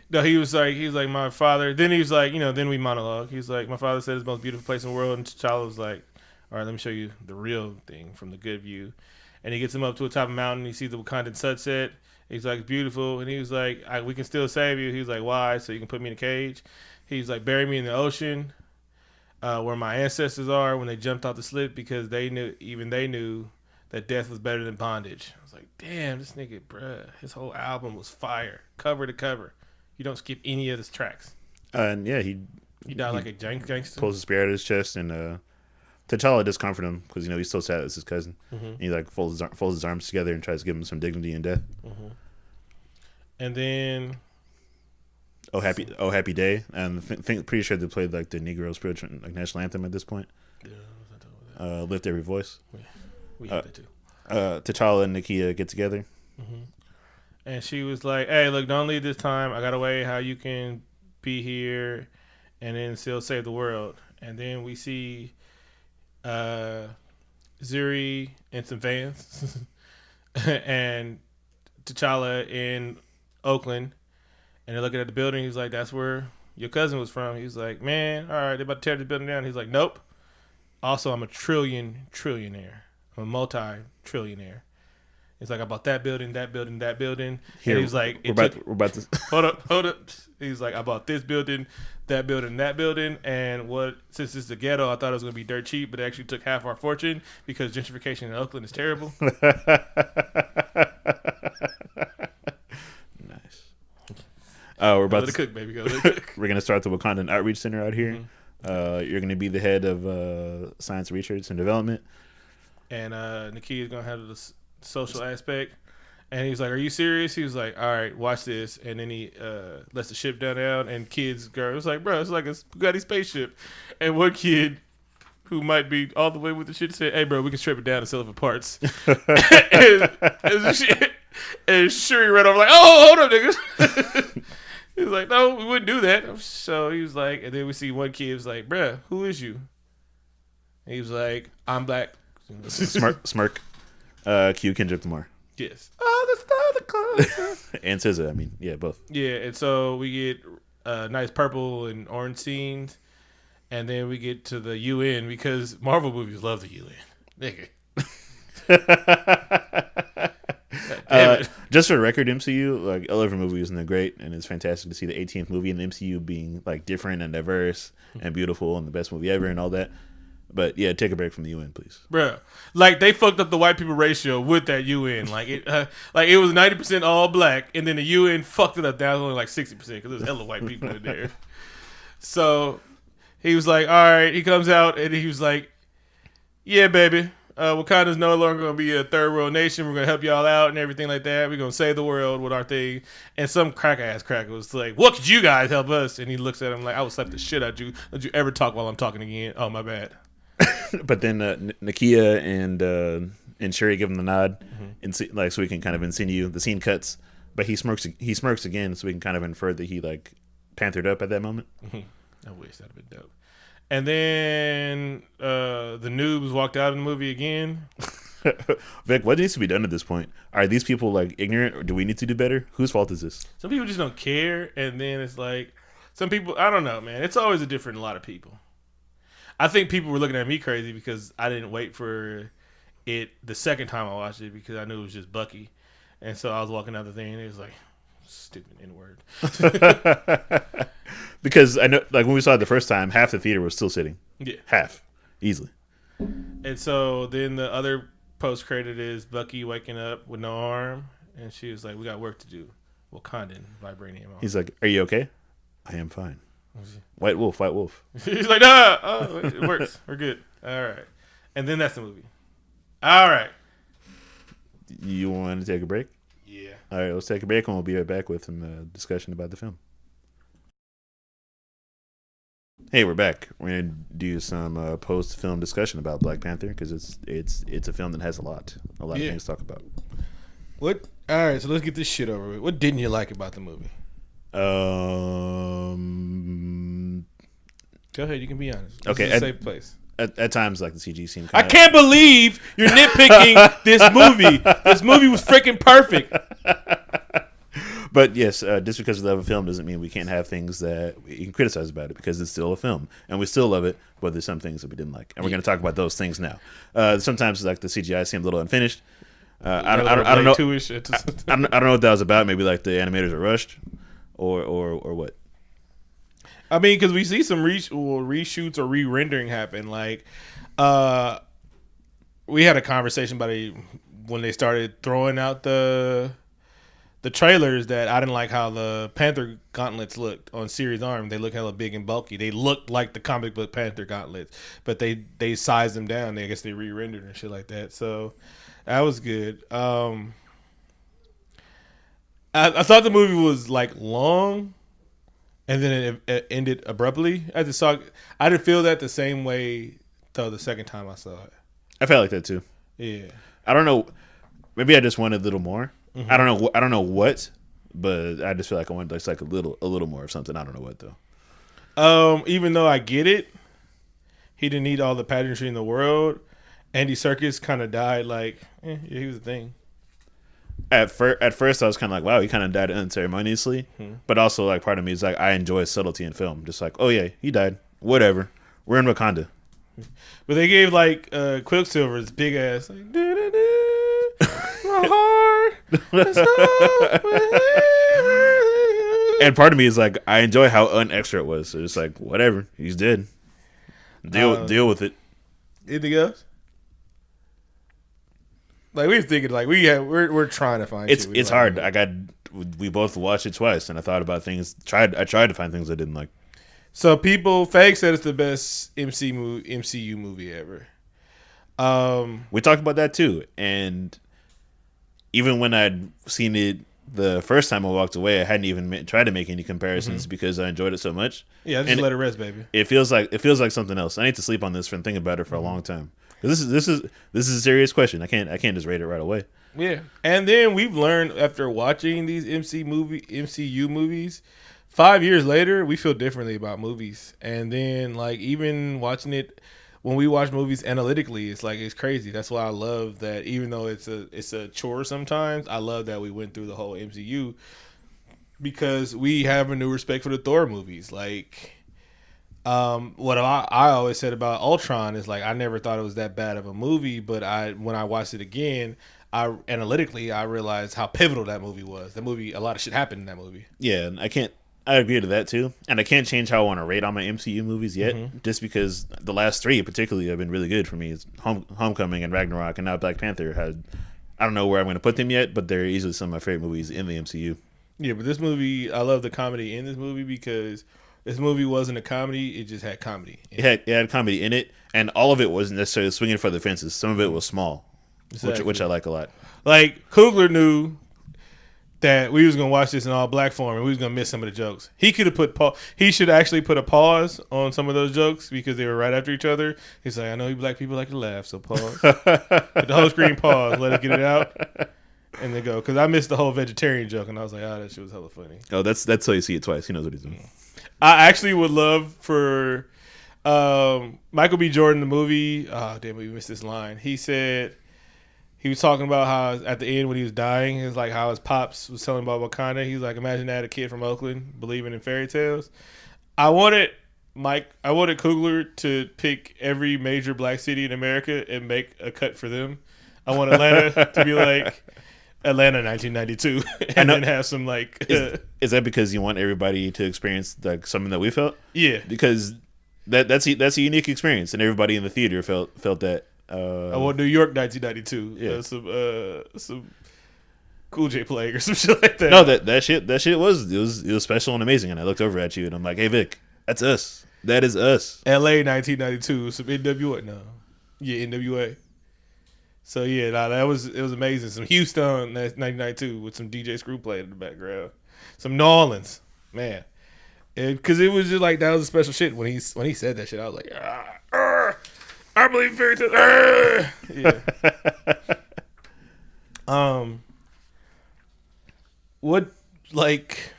No, he was like my father. Then he was like, then we monologue. He's like, my father said it's the most beautiful place in the world, and T'Challa was like, all right, let me show you the real thing from the good view. And he gets him up to a top of a mountain. He sees the Wakandan sunset. He's like, it's beautiful. And he was like, we can still save you. He was like, why? So you can put me in a cage. He's like, bury me in the ocean. Where my ancestors are when they jumped off the slip, because they knew that death was better than bondage. I was like, damn, this nigga, bruh, his whole album was fire, cover to cover. You don't skip any of his tracks.
And yeah, he
died like a gangster.
Pulls a spear out of his chest, and T'Challa does comfort him because he's so sad it's his cousin. And he like folds his arms together and tries to give him some dignity in death.
And then,
oh happy day, and pretty sure they played like the Negro spiritual like national anthem at this point. Yeah, lift every voice.
We had that too.
T'Challa and Nakia get together.
And she was like, hey, look, don't leave this time. I got a way how you can be here and then still save the world. And then we see Zuri in some vans and T'Challa in Oakland. And they're looking at the building. He's like, that's where your cousin was from. He's like, man, all right, they're about to tear the building down. He's like, nope. Also, I'm a trillionaire. I'm a multi-trillionaire. It's like, I bought that building. Here, and he's like,
we're about to
hold up. He's like, I bought this building, that building, and since it's the ghetto, I thought it was gonna be dirt cheap, but it actually took half our fortune because gentrification in Oakland is terrible.
Nice. We're about
to cook, baby. Go to cook.
We're gonna start the Wakandan Outreach Center out here. You're gonna be the head of science research and development,
and Nakia is gonna have the social aspect. And he's like, are you serious? He was like, all right, watch this. And then he lets the ship down, and girls like, bro, it's like a Bugatti spaceship. And one kid who might be all the way with the shit said, hey, bro, we can strip it down and sell it for parts. and Shuri ran over like, oh, hold up, niggas. He was like, no, we wouldn't do that. So he was like, and then we see one kid was like, bruh, who is you? And he was like, I'm black.
Smirk. Q Kendrick Lamar.
Yes. Oh, the clothes.
And SZA, I mean, yeah, both.
Yeah, and so we get nice purple and orange scenes, and then we get to the UN because Marvel movies love the UN. Nigga.
Just for the record, MCU, like, I love your movies and they're great, and it's fantastic to see the 18th movie in the MCU being like different and diverse and beautiful and the best movie ever and all that. But yeah, take a break from the UN, please,
bro. Like, they fucked up the white people ratio with that UN. Like it was 90% all black, and then the UN fucked it up down to only like 60% because there's hella white people in there. So he was like, all right. He comes out and he was like, yeah, baby, Wakanda's no longer gonna be a third world nation. We're gonna help y'all out and everything like that. We're gonna save the world with our thing. And some cracker was like, what could you guys help us? And he looks at him like, I would slap the shit out you. Don't you ever talk while I'm talking again? Oh, my bad.
But then Nakia and Shuri give him the nod, and so we can kind of insinuate the scene cuts. But he smirks again, so we can kind of infer that he like panthered up at that moment.
I wish that'd have been dope. And then the noobs walked out of the movie again.
Vic, what needs to be done at this point? Are these people like ignorant, or do we need to do better? Whose fault is this?
Some people just don't care, and then it's like some people. I don't know, man. It's always a lot of people. I think people were looking at me crazy because I didn't wait for it the second time I watched it because I knew it was just Bucky, and so I was walking out the thing and it was like stupid N-word.
Because I know, like when we saw it the first time, half the theater was still sitting.
Yeah,
half easily.
And so then the other post credit is Bucky waking up with no arm, and she was like, "We got work to do." Wakandan vibranium. On.
He's like, "Are you okay?" I am fine. White wolf, white wolf.
He's like, "Nah, oh, it works. We're good. All right." And then that's the movie. All right.
You want to take a break?
Yeah.
All right, let's take a break, and we'll be right back with some discussion about the film. Hey, we're back. We're gonna do some post-film discussion about Black Panther because it's a film that has a lot of things to talk about.
What? All right, so let's get this shit over with. What didn't you like about the movie? Go ahead. You can be honest. This
Okay,
is a safe place.
At times, like the CG seemed.
I can't believe you're nitpicking this movie. This movie was freaking perfect.
But yes, just because we love a film doesn't mean we can't have things that we can criticize about it because it's still a film and we still love it. But there's some things that we didn't like, and we're going to talk about those things now. Sometimes, like the CGI seemed a little unfinished. I don't know. I don't know what that was about. Maybe like the animators are rushed, or what.
I mean, because we see some reshoots or re-rendering happen. Like, we had a conversation about it when they started throwing out the trailers that I didn't like how the Panther gauntlets looked on Siri's arm. They look hella big and bulky. They looked like the comic book Panther gauntlets, but they sized them down. I guess they re-rendered and shit like that. So that was good. I thought the movie was like long. And then it ended abruptly. I didn't feel that the same way till the second time I saw it.
I felt like that too.
Yeah.
I don't know. Maybe I just wanted a little more.
Mm-hmm.
I don't know what, but I just feel like I wanted just like a little more of something. I don't know what though.
Even though I get it, he didn't need all the pageantry in the world. Andy Serkis kind of died like, yeah, he was a thing.
At first, I was kind of like, wow, he kind of died unceremoniously. Mm-hmm. But also, like, part of me is like, I enjoy subtlety in film. Just like, oh, yeah, he died. Whatever. We're in Wakanda.
But they gave, like, Quicksilver this big ass, like, my heart.
And part of me is like, I enjoy how unextra it was. So just like, whatever. He's dead. Deal with it.
Anything else? Like we were thinking, like we're trying to find.
It's hard. We both watched it twice, and I thought about things. I tried to find things I didn't like.
So Fag said it's the best MCU movie ever.
We talked about that too, and even when I'd seen it the first time I walked away, I hadn't even tried to make any comparisons because I enjoyed it so much.
Yeah, just let it rest, baby.
It feels like something else. I need to sleep on this and think about it for a long time. This is a serious question. I can't just rate it right away.
Yeah, and then we've learned after watching these MCU movies, 5 years later, we feel differently about movies. And then like even watching it, when we watch movies analytically, it's crazy. That's why I love that. Even though it's a chore sometimes, I love that we went through the whole MCU because we have a new respect for the Thor movies. Like. What I always said about Ultron is like I never thought it was that bad of a movie, but when I watched it again, analytically I realized how pivotal that movie was. That movie, a lot of shit happened in that movie.
Yeah, and I agree to that too, and I can't change how I want to rate on my MCU movies yet, just because the last three particularly have been really good for me. It's Homecoming and Ragnarok, and now Black Panther I don't know where I'm going to put them yet, but they're easily some of my favorite movies in the MCU.
Yeah, but this movie, I love the comedy in this movie because. This movie wasn't a comedy; it just had comedy.
It had comedy in it, and all of it wasn't necessarily swinging for the fences. Some of it was small, which I like a lot.
Like Coogler knew that we was gonna watch this in all black form, and we was gonna miss some of the jokes. He could have he should actually put a pause on some of those jokes because they were right after each other. He's like, I know you black people like to laugh, so pause. Put the whole screen pause, let it get it out, and then go. Because I missed the whole vegetarian joke, and I was like, that shit was hella funny.
Oh, that's how you see it twice. He knows what he's doing.
I actually would love for Michael B. Jordan, the movie. Oh, damn, we missed this line. He said he was talking about how at the end when he was dying, it's like how his pops was telling about Wakanda. He was like, imagine that a kid from Oakland believing in fairy tales. I wanted I wanted Coogler to pick every major black city in America and make a cut for them. I want Atlanta to be like Atlanta 1992, and then have some like.
Is that because you want everybody to experience like something that we felt?
Yeah,
because that's a unique experience, and everybody in the theater felt that.
I want New York 1992.
Yeah.
Some Cool J playing or some shit like that.
No, that shit was special and amazing. And I looked over at you and I'm like, hey Vic, that's us. That is us.
LA 1992. Some NWA. No, yeah, NWA. So yeah, it was amazing. Some Houston 1992 with some DJ Screw playing in the background. Some New Orleans, man, because it was just like that was a special shit when he said that shit. I was like, I believe in fairy tales. Yeah. What like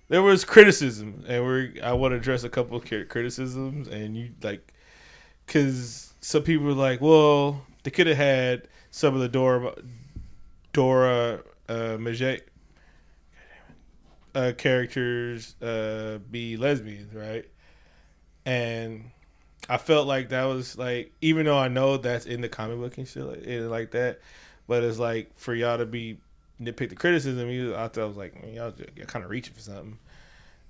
there was criticism, and I want to address a couple of criticisms, and you like because some people were like, well, they could have had some of the Dora Majay characters be lesbians, right? And I felt like that was like, even though I know that's in the comic book and shit like that, but it's like for y'all to be nitpick the criticism, I thought I was like, man, y'all kind of reaching for something.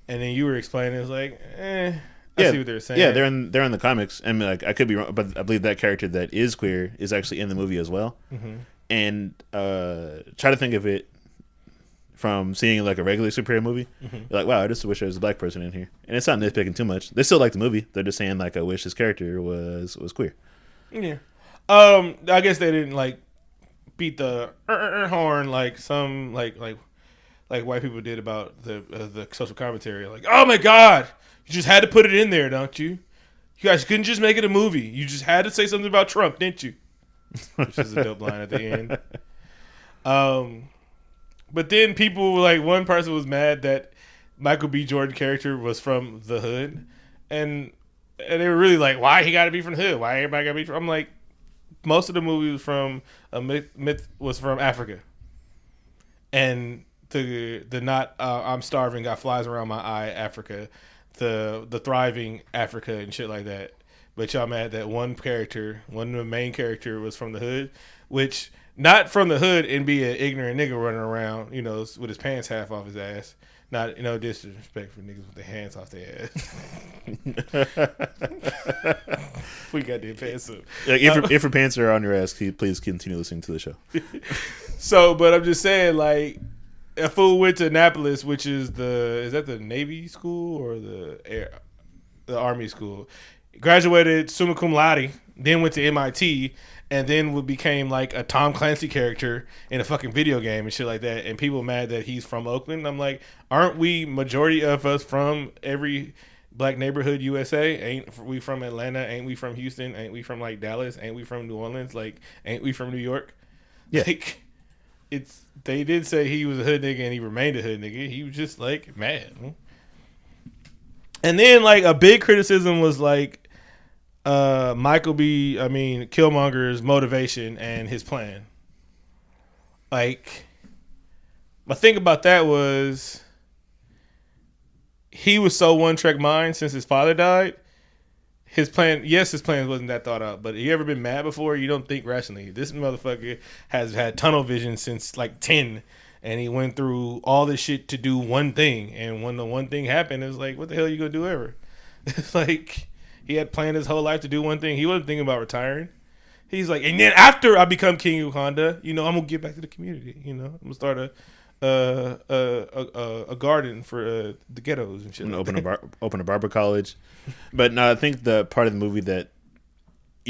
And then you were explaining, it's like, I see what they're saying.
Yeah, they're in the comics, and like I could be wrong, but I believe that character that is queer is actually in the movie as well.
Mm-hmm.
And try to think of it from seeing like a regular superhero movie.
Mm-hmm.
You're like, wow, I just wish there was a black person in here, and it's not nitpicking too much. They still like the movie. They're just saying like, I wish this character was queer.
Yeah. I guess they didn't like beat the horn like some like white people did about the social commentary. Like, oh my God, you just had to put it in there, don't you? You guys couldn't just make it a movie. You just had to say something about Trump, didn't you? Which is a dope line at the end. But then people were like, one person was mad that Michael B. Jordan character was from the hood, and they were really like, why he got to be from the hood? Why everybody got to be from? I'm like, most of the movie was from myth was from Africa, and the not I'm starving, got flies around my eye Africa, the thriving Africa and shit like that. But y'all mad that one of the main character was from the hood, which not from the hood and be an ignorant nigga running around, with his pants half off his ass. Not disrespect for niggas with their hands off their ass. We got their pants up.
Like, if your pants are on your ass, please continue listening to the show.
So, but I'm just saying, like, a fool went to Annapolis, which is that the Navy school or the Army school? Graduated summa cum laude, then went to MIT, and then became like a Tom Clancy character in a fucking video game and shit like that. And people mad that he's from Oakland. I'm like, aren't we majority of us from every black neighborhood USA? Ain't we from Atlanta? Ain't we from Houston? Ain't we from like Dallas? Ain't we from New Orleans? Like, ain't we from New York?
Yeah.
Like, they did say he was a hood nigga and he remained a hood nigga. He was just like mad. And then like a big criticism was like Killmonger's motivation and his plan. Like, my thing about that was he was so one-track mind since his father died. His plan wasn't that thought out, but you ever been mad before? You don't think rationally. This motherfucker has had tunnel vision since like 10, and he went through all this shit to do one thing, and when the one thing happened, it was like, what the hell are you gonna do ever? It's like, he had planned his whole life to do one thing. He wasn't thinking about retiring. He's like, and then after I become King of Wakanda, I'm gonna get back to the community. I'm gonna start a garden for the ghettos and shit.
Open a barber college. But no, I think the part of the movie that,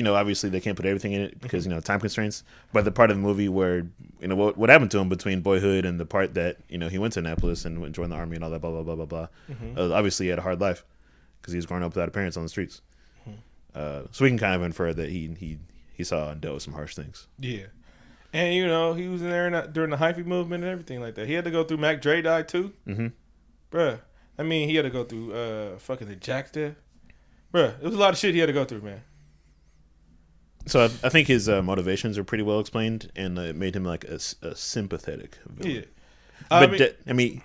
obviously they can't put everything in it because time constraints. But the part of the movie where what happened to him between boyhood and the part that he went to Annapolis and joined the army and all that blah blah blah blah blah. Obviously, he had a hard life because he was growing up without a parents on the streets. So we can kind of infer that he saw and dealt with some harsh things. Yeah.
And, he was in there during the hyphy movement and everything like that. He had to go through Mac Dre died too.
Mm-hmm.
Bruh. I mean, he had to go through fucking the Jack's death. Bruh, it was a lot of shit he had to go through, man.
So I think his motivations are pretty well explained, and it made him like a sympathetic villain.
Yeah.
But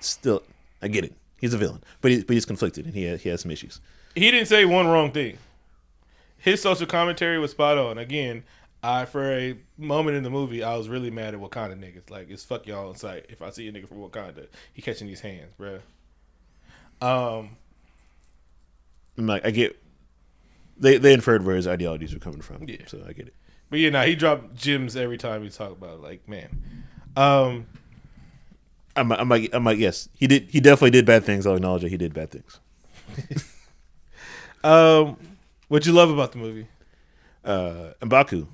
still, I get it. He's a villain, but he's conflicted and he has some issues.
He didn't say one wrong thing. His social commentary was spot on. Again, for a moment in the movie, I was really mad at Wakanda niggas. Like, it's fuck y'all on sight. If I see a nigga from Wakanda, he catching these hands, bruh.
I'm like, I get. They inferred where his ideologies were coming from.
Yeah.
So I get it.
But yeah, he dropped gems every time we talk about it. Like, man. I'm
like, yes, he did. He definitely did bad things. I'll acknowledge that he did bad things.
What you love about the movie?
M'Baku.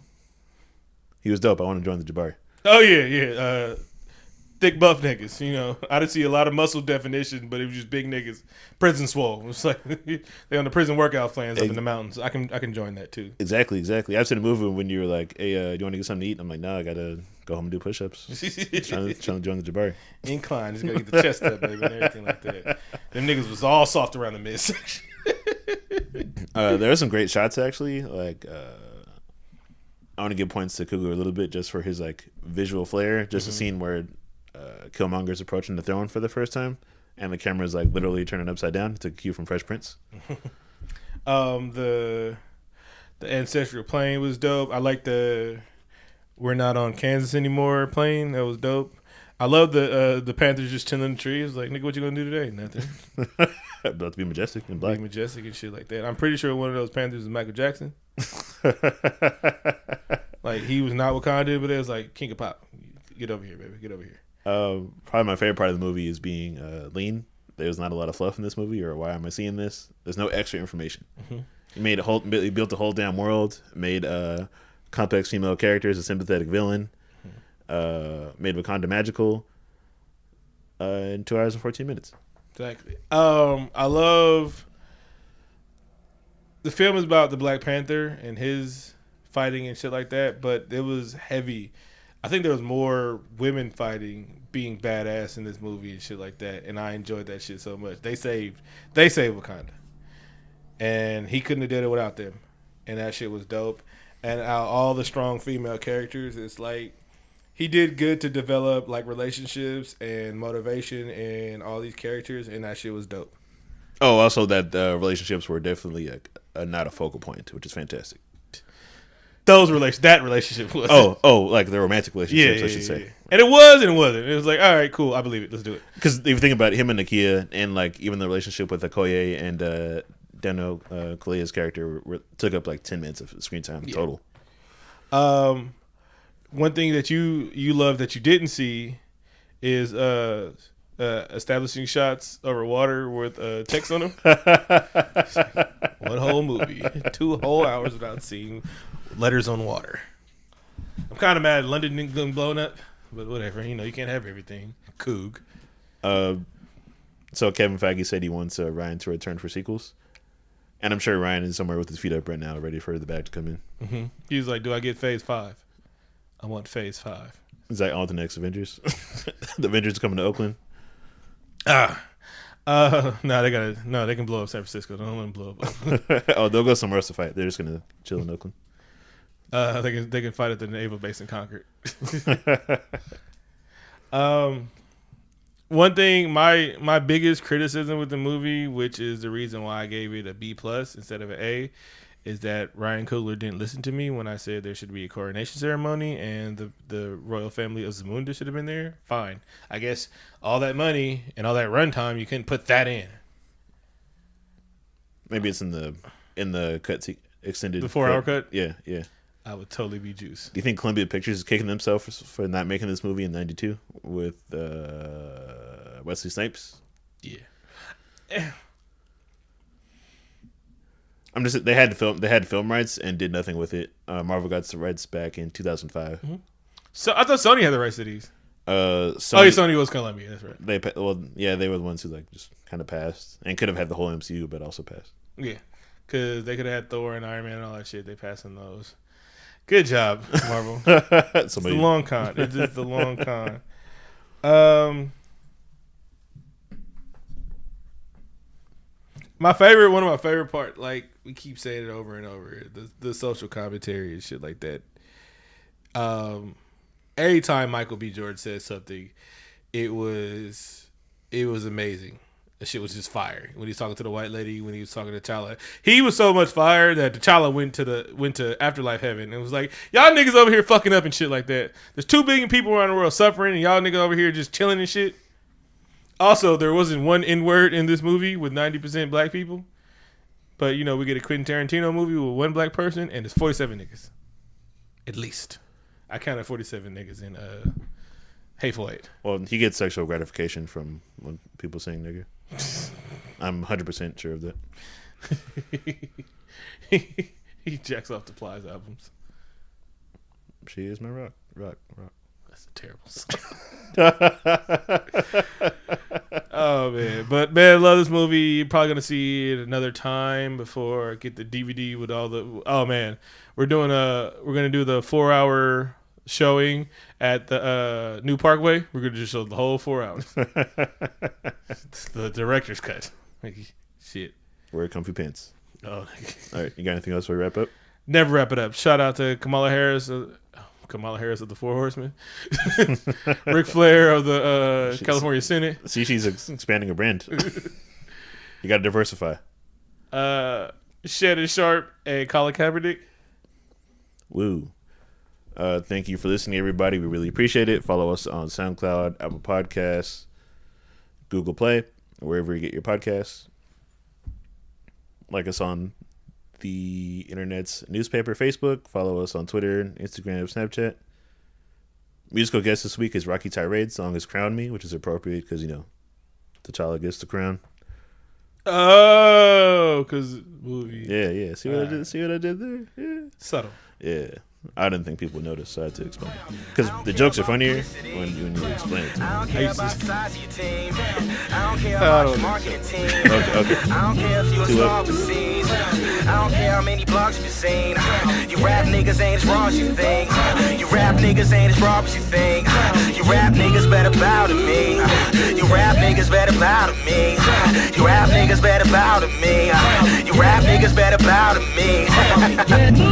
He was dope. I want to join the Jabari.
Oh yeah. Thick buff niggas. You know, I didn't see a lot of muscle definition, but it was just big niggas. Prison swole. It's like they on the prison workout plans up in the mountains. I can join that too.
Exactly. I've seen a movie when you were like, "Hey, do you want to get something to eat?" I'm like, "No, I gotta go home and do push-ups." trying to join the Jabari.
Incline. Just gotta get the chest up, baby, and everything like that. Them niggas was all soft around the midsection.
There are some great shots actually. Like, I want to give points to Kugu a little bit just for his like visual flair. Just a scene where Killmonger's approaching the throne for the first time, and the camera's like literally turning upside down. It's a cue from Fresh Prince.
The ancestral plane was dope. I like the "We're not on Kansas anymore" plane. That was dope. I love the Panthers just chilling in the tree. It's like, nigga, what you gonna do today? Nothing.
About to be majestic and black.
Be majestic and shit like that. I'm pretty sure one of those Panthers is Michael Jackson. Like, he was not Wakanda, but it was like, King of Pop. Get over here, baby. Get over here.
Probably my favorite part of the movie is being lean. There's not a lot of fluff in this movie, or why am I seeing this? There's no extra information. Mm-hmm. He built a whole damn world, made complex female characters, a sympathetic villain, made Wakanda magical in 2 hours and 14 minutes.
Exactly. I love the film is about the Black Panther and his fighting and shit like that, but it was heavy. I think there was more women fighting, being badass in this movie and shit like that, and I enjoyed that shit so much. They saved Wakanda, and he couldn't have did it without them, and that shit was dope. And out all the strong female characters, it's like he did good to develop like relationships and motivation and all these characters, and that shit was dope.
Oh, also that relationships were definitely not a focal point, which is fantastic.
That relationship was.
Oh, like the romantic relationships, I should say.
Yeah. And it was and it wasn't. It was like, all right, cool, I believe it. Let's do it.
Because if you think about him and Nakia, and like even the relationship with Okoye and Dano Kalea's character took up like 10 minutes of screen time total.
One thing that you love that you didn't see is establishing shots over water with text on them. One whole movie, 2 whole hours without seeing letters on water. I'm kind of mad London didn't get blown up, but whatever. You know, you can't have everything. Coog.
So Kevin Feige said he wants Ryan to return for sequels. And I'm sure Ryan is somewhere with his feet up right now, ready for the bag to come in.
Mm-hmm. He was like, do I get phase 5? I want phase 5.
Is that all the next Avengers? The Avengers coming to Oakland?
No, they can blow up San Francisco. Don't let them blow up.
Oh, they'll go somewhere else to fight. They're just gonna chill in Oakland.
They can fight at the naval base in Concord. One thing, my biggest criticism with the movie, which is the reason why I gave it a B+ instead of an A, is that Ryan Coogler didn't listen to me when I said there should be a coronation ceremony and the royal family of Zamunda should have been there. Fine. I guess all that money and all that runtime, you couldn't put that in.
Maybe it's in the cut extended.
The 4-hour cut?
Yeah.
I would totally be juiced.
Do you think Columbia Pictures is kicking themselves for not making this movie in '92 with Wesley Snipes?
Yeah.
They had film rights and did nothing with it. Marvel got the rights back in 2005.
Mm-hmm. So I thought Sony had the rights to these. Sony was Columbia. That's right.
They were the ones who like just kind of passed and could have had the whole MCU, but also passed.
Yeah, because they could have had Thor and Iron Man and all that shit. They passed on those. Good job, Marvel. It's the long con. It's just the long con. One of my favorite part, like we keep saying it over and over, the social commentary and shit like that. Every time Michael B. Jordan says something, it was amazing. That shit was just fire. When he was talking to the white lady, when he was talking to T'Challa, he was so much fire that T'Challa went to afterlife heaven and was like, y'all niggas over here fucking up and shit like that. There's 2 billion people around the world suffering, and y'all niggas over here just chilling and shit. Also, there wasn't one N-word in this movie with 90% black people. But, you know, we get a Quentin Tarantino movie with 1 black person, and it's 47 niggas. At least. I counted 47 niggas in Hateful Eight.
Well, he gets sexual gratification from when people saying nigga. I'm 100% sure of that.
He jacks off to Plies albums.
She is my rock.
That's a terrible song. Oh man, but man, I love this movie. You're probably gonna see it another time before I get the DVD with all the. Oh man, we're gonna do the 4-hour showing at the New Parkway. We're gonna just show the whole 4 hours. It's the director's cut. Shit.
Wear comfy pants.
Oh.
All right, you got anything else before we wrap up?
Never wrap it up. Shout out to Kamala Harris of the Four Horsemen, Ric Flair of the California Senate.
See, she's expanding her brand. You got to diversify.
Shannon Sharp and Colin Kaepernick.
Woo. Thank you for listening, everybody. We really appreciate it. Follow us on SoundCloud, Apple Podcasts, Google Play, wherever you get your podcasts. Like us on the internet's newspaper, Facebook. Follow us on Twitter, Instagram, Snapchat. Musical guest this week is Rocky Tirade. Song is Crown Me, which is appropriate because, you know, T'Challa gets the crown.
Oh, because movie.
Yeah. See what I did there? Yeah.
Subtle.
Yeah. I didn't think people would notice, so I had to explain it. Because the jokes are funnier when you explain it to them.
I don't care about size of your team. I don't care
about
your marketing team.
Okay.
I don't care if you a star overseas. I don't care how many blogs you've seen. You rap niggas ain't as raw as you think. You rap niggas ain't as raw as you think. You rap niggas better bow to me. You rap niggas better bow to me. You rap niggas better bow to me. You rap niggas better bow to me.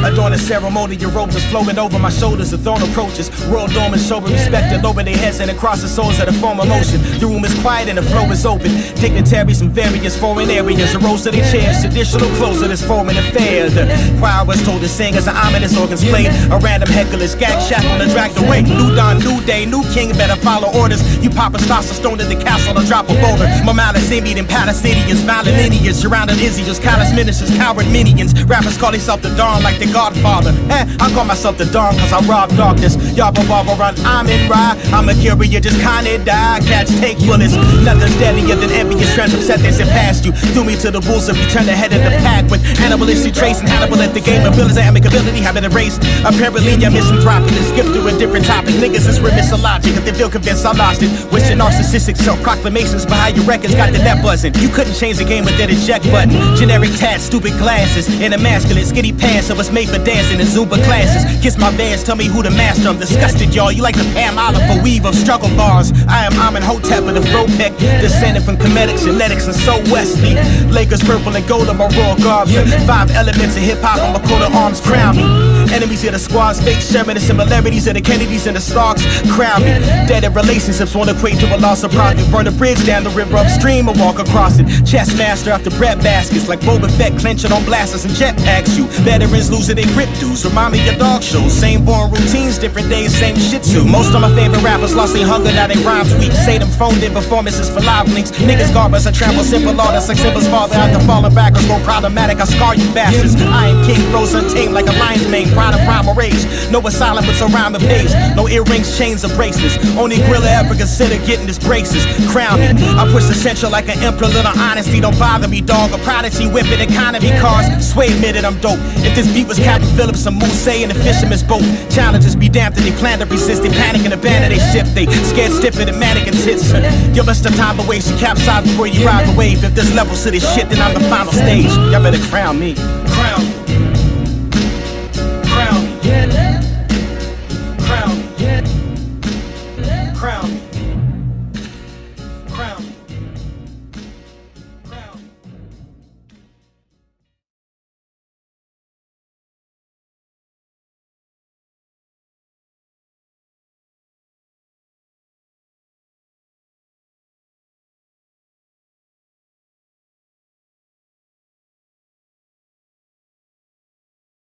Adorn a ceremony, your robes is flowing over my shoulders. The throne approaches. World dormant, sober respect and lower their heads and across the souls of the form of motion. The room is quiet and the flow is open. Dignitaries from various foreign areas arose to their chairs. Traditional clothes of this foreign affair. The choir was told to sing as the ominous organs played. A random heckler's gag shackled and dragged away. New dawn, new day, new king, better follow orders. You pop a toss a stone in the castle or drop a boulder. Mamalis, Indian, Palestinians, violent lineage. Surrounded Izzy, just callous ministers, coward minions. Rappers call themselves the Dawn like the Godfather. I call myself the Dawn cause I rob darkness. Y'all revolver run, I'm in ride. I'm a carrier, just kinda die. Cats take bullets. Nothing's deadlier than envious trends upset they sit past you. Threw me to the wolves if you turn the head of the pack with animalistic traits and Hannibal at the game of villains and amicability have been erased. Apparently you're misanthropic and skip through a different topic. Niggas is remiss of logic if they feel convinced I lost it. Wishing narcissistic self-proclamations behind your records got the net buzzing. You couldn't change the game with that eject button. Generic tats, stupid glasses, and immaculate skinny pants that was made for dancing in Zumba classes. Kiss my bands, tell me who the master. I'm disgusted, y'all. You like the Pam Oliver weave of struggle bars. I am Amenhotep of the Fropec, descended from comedic genetics and so Wesley. Lakers purple and gold on my raw garbs. 5 elements of hip-hop on my coat of arms crown me. Enemies of the squads, fake sharing the similarities of the Kennedys and the Starks crown me. Dead in relationships won't equate to a loss of profit. Burn a bridge down the river upstream or walk across it. Chess master after bread baskets like Boba Fett clenching on blasters and jetpacks. You veterans losing their grip dues. Remind me of dog shows. Same boring routines, different days, same shit too. Most of my favorite rappers lost their hunger, now they rhymes weak. Say them phoned in performances for live links. Niggas garbage, I travel simple artists like Simba's father after falling backwards. Go problematic, I scar you bastards. I am king, frozen tame like a lion's mane. Pride of primal rage. No asylum, but surround the page. No earrings, chains, or bracelets. Only gorilla ever consider getting his braces. Crown me. I push the central like an emperor. Little honesty, don't bother me, dog. A prodigy, whipping economy cars. Sway admitted I'm dope. If this beat was Captain Phillips, some moose say in a fisherman's boat. Challenges be damned and they plan to resist. They panic and abandon they ship. They scared stiffer than mannequins hits. Give us the time to waste. You capsize before you ride the wave. If there's levels to this shit, then I'm the final stage. Y'all better crown me.